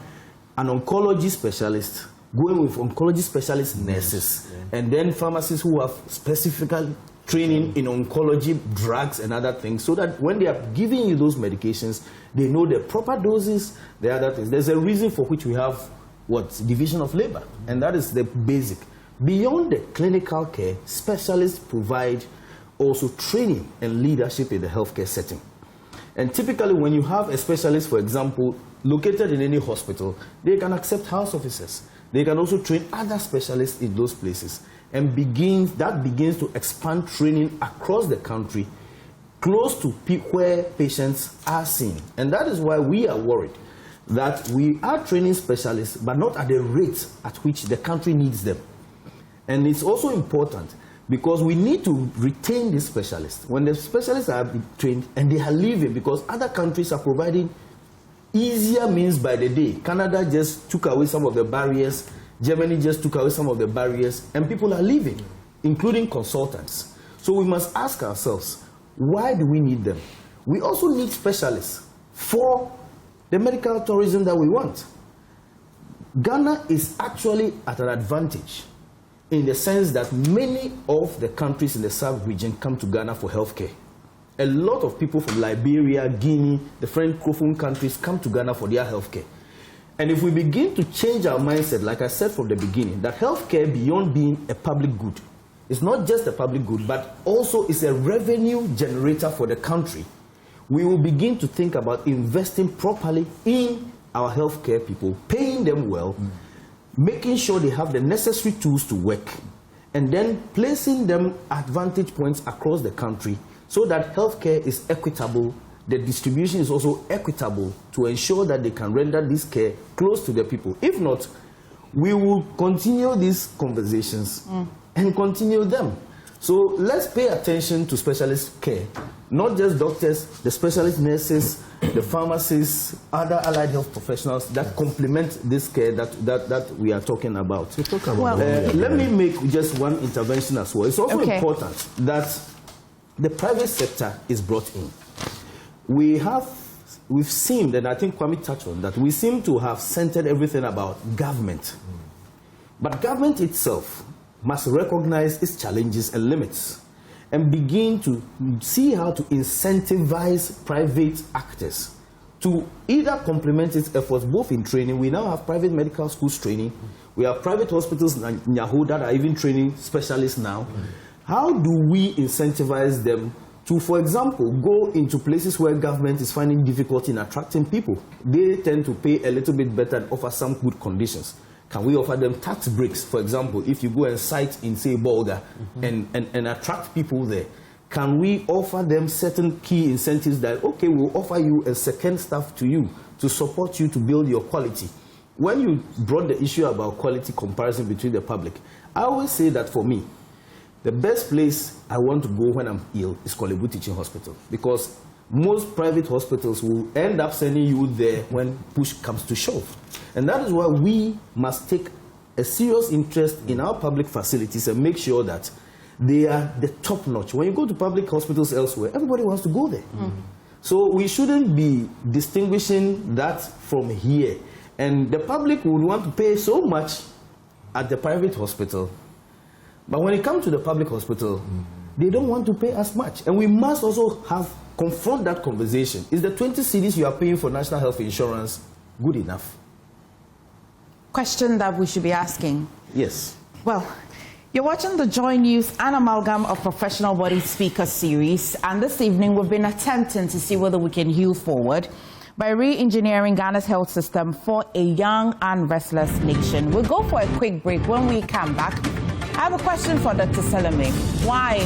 an oncology specialist going with oncology specialist nurses, and then pharmacists who have specifically training in oncology, drugs, and other things, so that when they are giving you those medications, they know the proper doses, the other things. There's a reason for which we have division of labor, and that is the basic. Beyond the clinical care, specialists provide also training and leadership in the healthcare setting. And typically when you have a specialist, for example, located in any hospital, they can accept house officers. They can also train other specialists in those places. And that begins to expand training across the country, close to where patients are seen. And that is why we are worried that we are training specialists, but not at the rate at which the country needs them. And it's also important because we need to retain these specialists. When the specialists are trained and they are leaving because other countries are providing easier means by the day. Canada just took away some of the barriers. Germany just took away some of the barriers, and people are leaving, including consultants. So we must ask ourselves, why do we need them? We also need specialists for the medical tourism that we want. Ghana is actually at an advantage in the sense that many of the countries in the South region come to Ghana for healthcare. A lot of people from Liberia, Guinea, the Francophone countries come to Ghana for their healthcare. And if we begin to change our mindset, like I said from the beginning, that healthcare, beyond being a public good, is not just a public good, but also is a revenue generator for the country, we will begin to think about investing properly in our healthcare people, paying them well, making sure they have the necessary tools to work, and then placing them at vantage points across the country so that healthcare is equitable. The distribution is also equitable to ensure that they can render this care close to the people. If not, we will continue these conversations and continue them. So let's pay attention to specialist care, not just doctors, the specialist nurses, the pharmacists, other allied health professionals that complement this care that we are talking about. Let me make just one intervention as well. It's also important that the private sector is brought in. We've seen, and I think Kwame touched on that, we seem to have centered everything about government. But government itself must recognize its challenges and limits and begin to see how to incentivize private actors to either complement its efforts, both in training. We now have private medical schools training. We have private hospitals in Nyaho that are even training specialists now. How do we incentivize them to, for example, go into places where government is finding difficulty in attracting people? They tend to pay a little bit better and offer some good conditions. Can we offer them tax breaks, for example, if you go and site in, say, Bolga and attract people there? Can we offer them certain key incentives that, okay, we'll offer you a second staff to you to support you to build your quality? When you brought the issue about quality comparison between the public, I always say that for me, the best place I want to go when I'm ill is Kolebu Teaching Hospital, because most private hospitals will end up sending you there when push comes to shove. And that is why we must take a serious interest in our public facilities and make sure that they are the top notch. When you go to public hospitals elsewhere, everybody wants to go there. So we shouldn't be distinguishing that from here. And the public would want to pay so much at the private hospital, but when it comes to the public hospital, they don't want to pay as much. And we must also confront that conversation. Is the 20 cedis you are paying for national health insurance good enough? Question that we should be asking. Yes. Well, you're watching the JoyNews An Amalgam of Professional Bodies Speaker Series, and this evening we've been attempting to see whether we can heal forward by re-engineering Ghana's health system for a young and restless nation. We'll go for a quick break. When we come back, I have a question for Dr. Salome. Why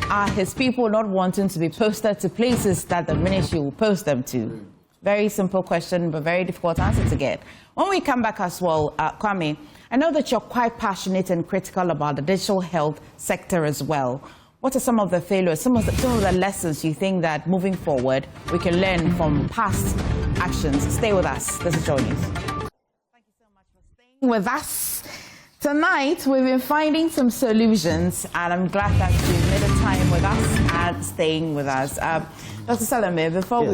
are his people not wanting to be posted to places that the ministry will post them to? Very simple question, but very difficult answer to get. When we come back as well, Kwame, I know that you're quite passionate and critical about the digital health sector as well. What are some of the failures, some of the lessons you think that moving forward we can learn from past actions? Stay with us. This is JoyNews. Thank you so much for staying with us. Tonight, we've been finding some solutions, and I'm glad that you've made a time with us and staying with us. Dr. Salome, before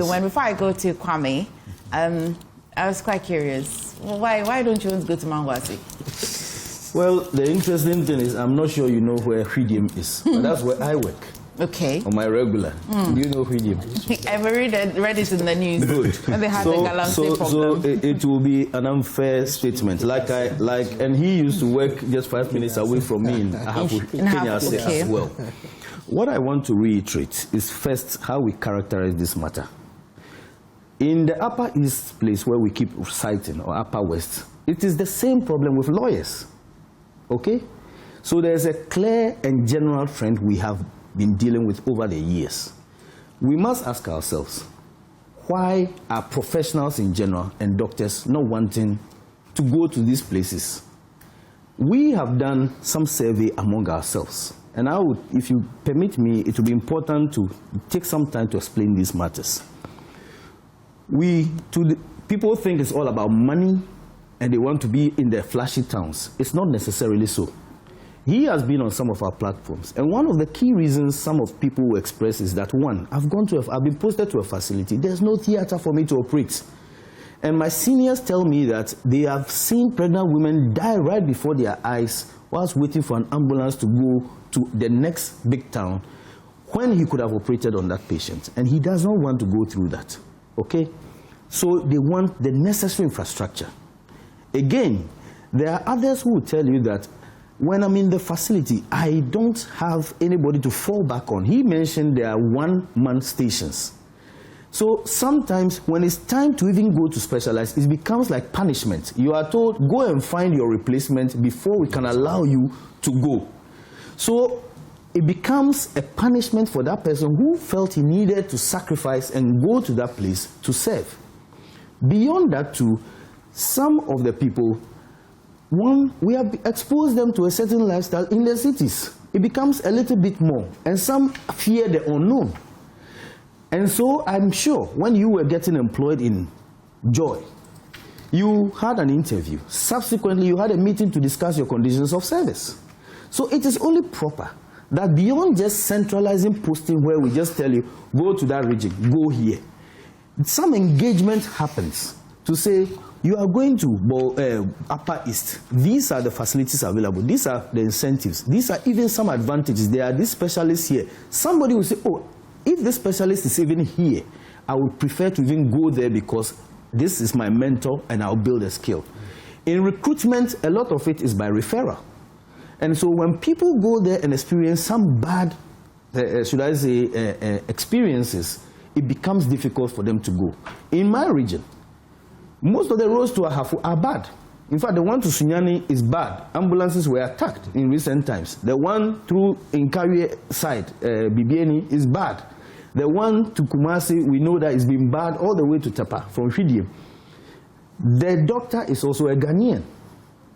I go to Kwame, I was quite curious. Why don't you want to go to Mangwasi? Well, the interesting thing is, I'm not sure you know where Hwidiam is, but that's where I work. Okay. On my regular. Do you know Hwidiam? I've read it in the news. Good. When they had the Galamsey problem. So it will be an unfair statement. And he used to work just 5 minutes away from me in Kenya as well. What I want to reiterate is first how we characterize this matter. In the Upper East place where we keep citing, or Upper West, it is the same problem with lawyers. Okay? So there's a clear and general trend we have been dealing with over the years. We must ask ourselves, why are professionals in general and doctors not wanting to go to these places? We have done some survey among ourselves, and I would, if you permit me, it will be important to take some time to explain these matters. People think it's all about money and they want to be in the flashy towns. It's not necessarily so. He has been on some of our platforms, and one of the key reasons some of people will express is that, one, I've been posted to a facility, there's no theater for me to operate. And my seniors tell me that they have seen pregnant women die right before their eyes whilst waiting for an ambulance to go to the next big town when he could have operated on that patient. And he does not want to go through that, okay? So they want the necessary infrastructure. Again, there are others who will tell you that when I'm in the facility, I don't have anybody to fall back on. He mentioned there are one-man stations. So sometimes when it's time to even go to specialize, it becomes like punishment. You are told, go and find your replacement before we can allow you to go. So it becomes a punishment for that person who felt he needed to sacrifice and go to that place to serve. Beyond that too, some of the people, one, we have exposed them to a certain lifestyle in the cities. It becomes a little bit more, and some fear the unknown. And so I'm sure when you were getting employed in Joy, you had an interview. Subsequently, you had a meeting to discuss your conditions of service. So it is only proper that beyond just centralizing posting where we just tell you, go to that region, go here, some engagement happens to say, you are going to Upper East. These are the facilities available. These are the incentives. These are even some advantages. There are these specialists here. Somebody will say, oh, if this specialist is even here, I would prefer to even go there because this is my mentor and I'll build a skill. In recruitment, a lot of it is by referral. And so when people go there and experience some bad, experiences, it becomes difficult for them to go. In my region, most of the roads to Ahafu are bad. In fact, the one to Sunyani is bad. Ambulances were attacked in recent times. The one through Inkawie side, Bibieni, is bad. The one to Kumasi, we know that it's been bad all the way to Tapa from Hwidiam. The doctor is also a Ghanaian.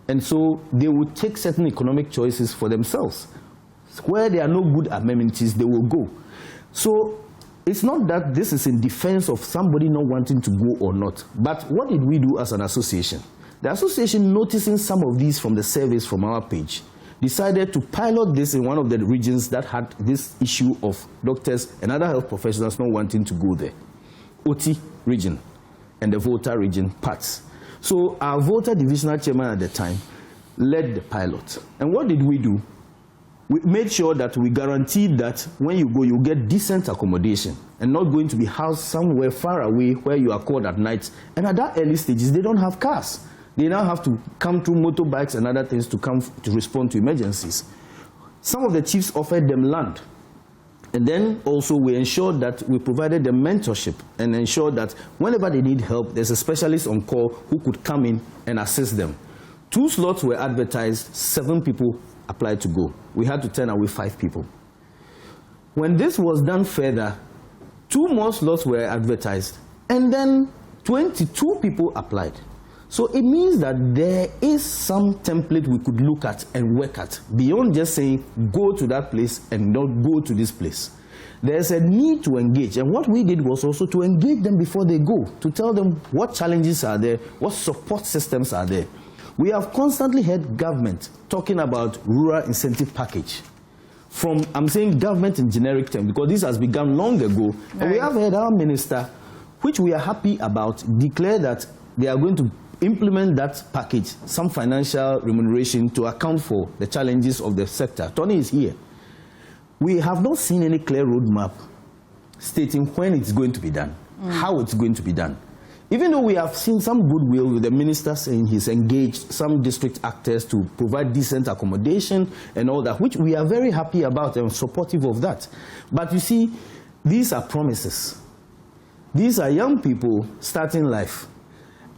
And so they will take certain economic choices for themselves. Where there are no good amenities, they will go. So it's not that this is in defense of somebody not wanting to go or not. But what did we do as an association? The association, noticing some of these from the surveys from our page, decided to pilot this in one of the regions that had this issue of doctors and other health professionals not wanting to go there. Oti region and the Volta region parts. So our Volta divisional chairman at the time led the pilot. And what did we do? We made sure that we guaranteed that when you go, you get decent accommodation and not going to be housed somewhere far away where you are called at night. And at that early stages, they don't have cars. They now have to come through motorbikes and other things to come to respond to emergencies. Some of the chiefs offered them land. And then also we ensured that we provided them mentorship and ensured that whenever they need help, there's a specialist on call who could come in and assist them. 2 slots were advertised, 7 people applied to go. We had to turn away 5 people. When this was done further, 2 more slots were advertised, and then 22 people applied. So it means that there is some template we could look at and work at, beyond just saying, go to that place and not go to this place. There's a need to engage, and what we did was also to engage them before they go, to tell them what challenges are there, what support systems are there. We have constantly heard government talking about rural incentive package. From, I'm saying government in generic terms, because this has begun long ago. Right. And we have heard our minister, which we are happy about, declare that they are going to implement that package, some financial remuneration to account for the challenges of the sector. Tony is here. We have not seen any clear roadmap stating when it's going to be done, how it's going to be done. Even though we have seen some goodwill with the minister saying he's engaged some district actors to provide decent accommodation and all that, which we are very happy about and supportive of that. But you see, these are promises. These are young people starting life.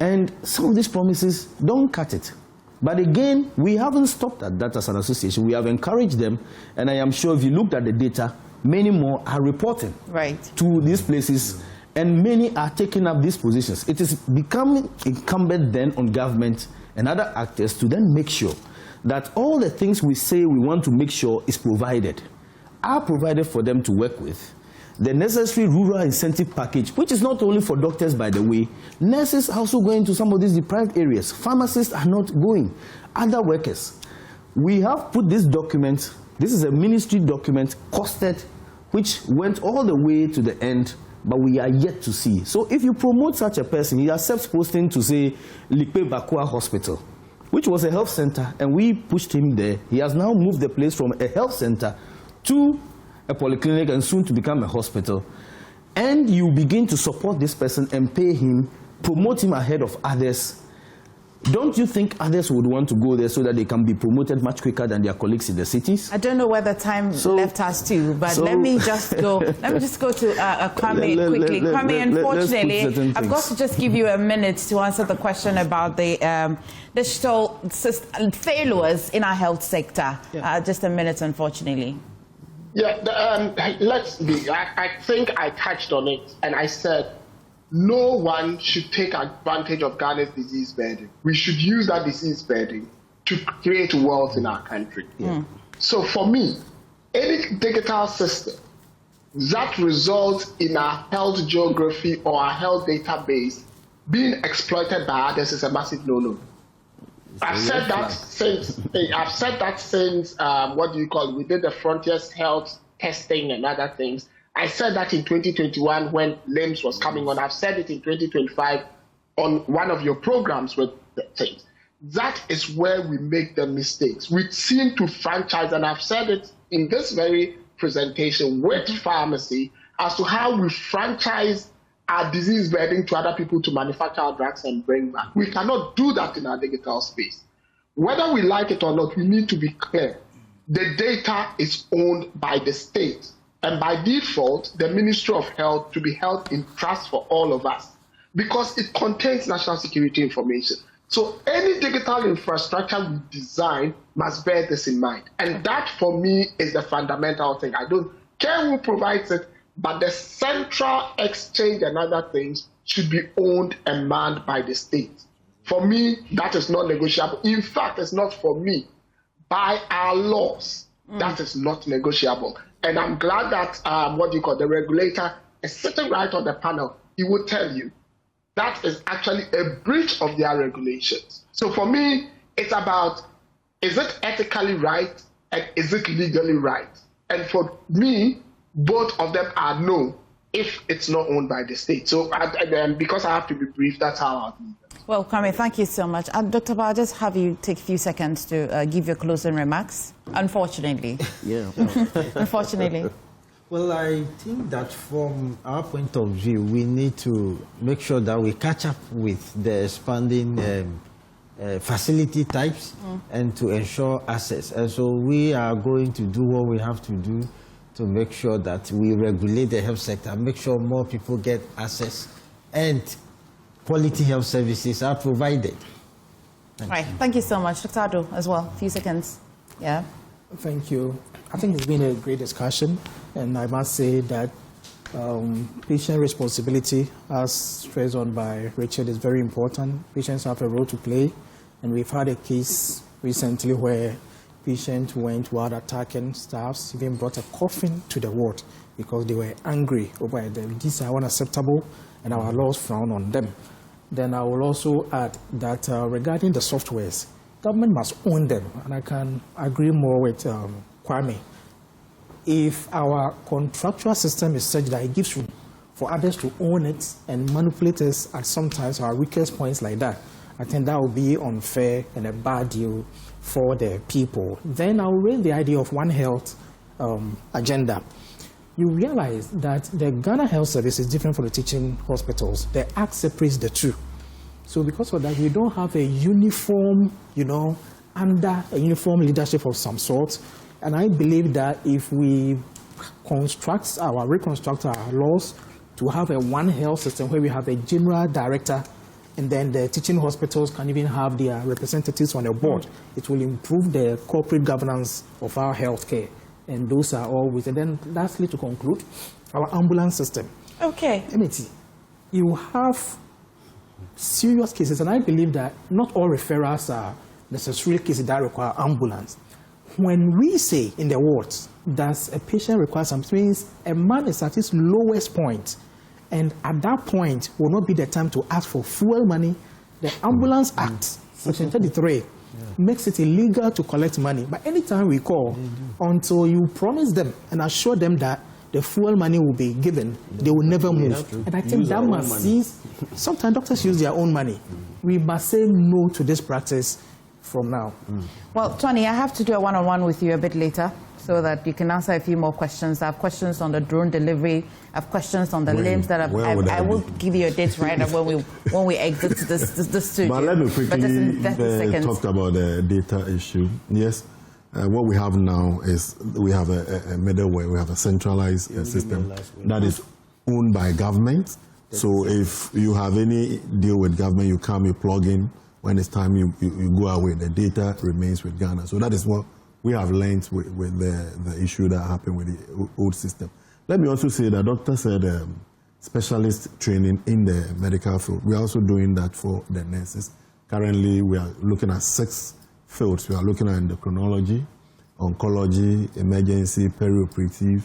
And some of these promises don't cut it. But again, we haven't stopped at that as an association. We have encouraged them. And I am sure if you looked at the data, many more are reporting to these places. And many are taking up these positions. It is becoming incumbent then on government and other actors to then make sure that all the things we say we want to make sure is provided, are provided for them to work with. The necessary rural incentive package, which is not only for doctors, by the way. Nurses are also going to some of these deprived areas. Pharmacists are not going. Other workers. We have put this document, this is a ministry document, costed, which went all the way to the end, but we are yet to see. So if you promote such a person, he accepts posting to, say, Likpe Bakwa Hospital, which was a health center, and we pushed him there. He has now moved the place from a health center to a polyclinic and soon to become a hospital. And you begin to support this person and pay him, promote him ahead of others. Don't you think others would want to go there so that they can be promoted much quicker than their colleagues in the cities? I don't know whether time left us too, but let me just go to Kwame quickly. Kwame, unfortunately, I've got to just give you a minute to answer the question about the digital failures in our health sector. Yeah. Just a minute, unfortunately. Yeah, let's be. I think I touched on it, and I said, no one should take advantage of Ghana's disease burden. We should use that disease burden to create wealth in our country. So for me, any digital system that results in our health geography or our health database being exploited by others is a massive no-no. I've said that since what do you call it? We did the Frontiers Health testing and other things. I said that in 2021 when LIMS was coming on. I've said it in 2025 on one of your programs with the things. That is where we make the mistakes. We seem to franchise, and I've said it in this very presentation with pharmacy, as to how we franchise our disease burden to other people to manufacture our drugs and bring back. We cannot do that in our digital space. Whether we like it or not, we need to be clear. The data is owned by the state. And by default, the Ministry of Health to be held in trust for all of us because it contains national security information. So any digital infrastructure we design must bear this in mind. And that, for me, is the fundamental thing. I don't care who provides it, but the central exchange and other things should be owned and manned by the state. For me, that is not negotiable. In fact, it's not for me. By our laws, that is not negotiable. And I'm glad that the regulator is sitting right on the panel. He will tell you that is actually a breach of their regulations. So for me, it's about, is it ethically right and is it legally right? And for me, both of them are no if it's not owned by the state. So because I have to be brief, that's how I'll do that. Well, Kwame, thank you so much. Dr. Ba, I'll just have you take a few seconds to give your closing remarks, unfortunately. Yeah. Unfortunately. Well, I think that from our point of view, we need to make sure that we catch up with the expanding facility types and to ensure access. And so we are going to do what we have to do to make sure that we regulate the health sector, make sure more people get access and quality health services are provided. Thank you so much. Dr. Ado, as well, a few seconds. Yeah. Thank you. I think it's been a great discussion, and I must say that patient responsibility, as stressed on by Richard, is very important. Patients have a role to play, and we've had a case recently where patients went wild attacking staffs, even brought a coffin to the ward because they were angry over them. These are unacceptable, and our laws frown on them. Then I will also add that regarding the softwares, government must own them, and I can agree more with Kwame. If our contractual system is such that it gives room for others to own it and manipulate us at sometimes our weakest points like that, I think that would be unfair and a bad deal for the people. Then I'll raise the idea of One Health agenda. You realize that the Ghana Health Service is different from the teaching hospitals. The Act separates the two. So because of that, we don't have a uniform, under a uniform leadership of some sort. And I believe that if we reconstruct our laws to have a One Health system where we have a general director and then the teaching hospitals can even have their representatives on the board, it will improve the corporate governance of our healthcare. And those are all with. And then lastly, to conclude, our ambulance system. Okay. Emity, you have serious cases, and I believe that not all referrals are necessarily cases that require ambulance. When we say in the wards that a patient requires something, means a man is at his lowest point, and at that point will not be the time to ask for fuel money. The Ambulance Act, Section 33, makes it illegal to collect money. But anytime we call, until you promise them and assure them that the fuel money will be given, they will never move. And I think that must cease. Sometimes doctors use their own money. We must say no to this practice from now. Well, Tony, I have to do a one-on-one with you a bit later so that you can answer a few more questions. I have questions on the drone delivery. I have questions on the limbs that I will give you a date right now when we exit this studio. But let me quickly talk about the data issue. Yes, what we have now is we have a middleware. We have a centralized system that is owned by government. So if you have any deal with government, you come, you plug in. When it's time, you go away. The data remains with Ghana. So that is what we have learned with the issue that happened with the old system. Let me also say that doctor said specialist training in the medical field. We are also doing that for the nurses. Currently, we are looking at 6 fields. We are looking at endocrinology, oncology, emergency, perioperative,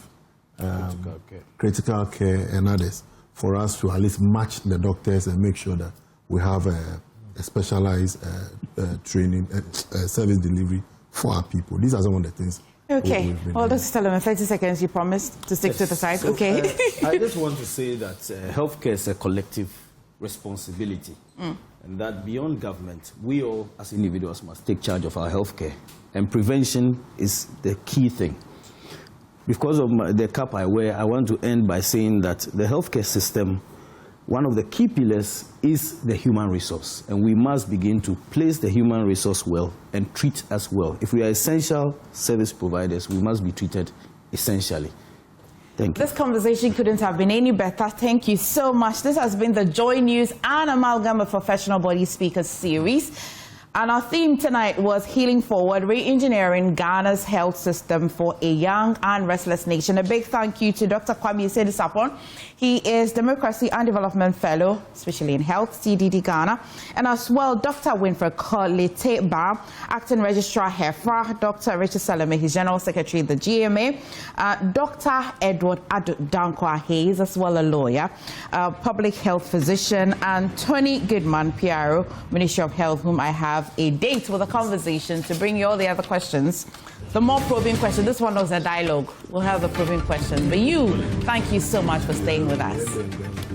critical care, and others, for us to at least match the doctors and make sure that we have a specialized training, service delivery for our people. These are some of the things. Okay. Well, Dr. Solomon, 30 seconds. You promised to stick to the side. So, okay. I just want to say that healthcare is a collective responsibility, and that beyond government, we all as individuals must take charge of our healthcare, and prevention is the key thing. Because of the cap I wear, I want to end by saying that the healthcare system, one of the key pillars is the human resource, and we must begin to place the human resource well and treat us well. If we are essential service providers, we must be treated essentially. Thank you. This conversation couldn't have been any better. Thank you so much. This has been the Joy News and Amalgam of Professional Body Speakers series. And our theme tonight was Healing Forward, Re-Engineering Ghana's Health System for a Young and Restless Nation. A big thank you to Dr. Kwame Sedisapon. He is Democracy and Development Fellow, especially in Health, CDD Ghana. And as well, Dr. Winfred Kolete Ba, Acting Registrar HEFRA, Dr. Richard Salome, his General Secretary of the GMA, Dr. Edward Dankwa Hayes, as well a lawyer, public health physician, and Tony Goodman, PRO, Ministry of Health, whom I have a date with a conversation to bring you all the other questions. The more probing questions. This one was a dialogue. We'll have the probing questions. But you, thank you so much for staying with us.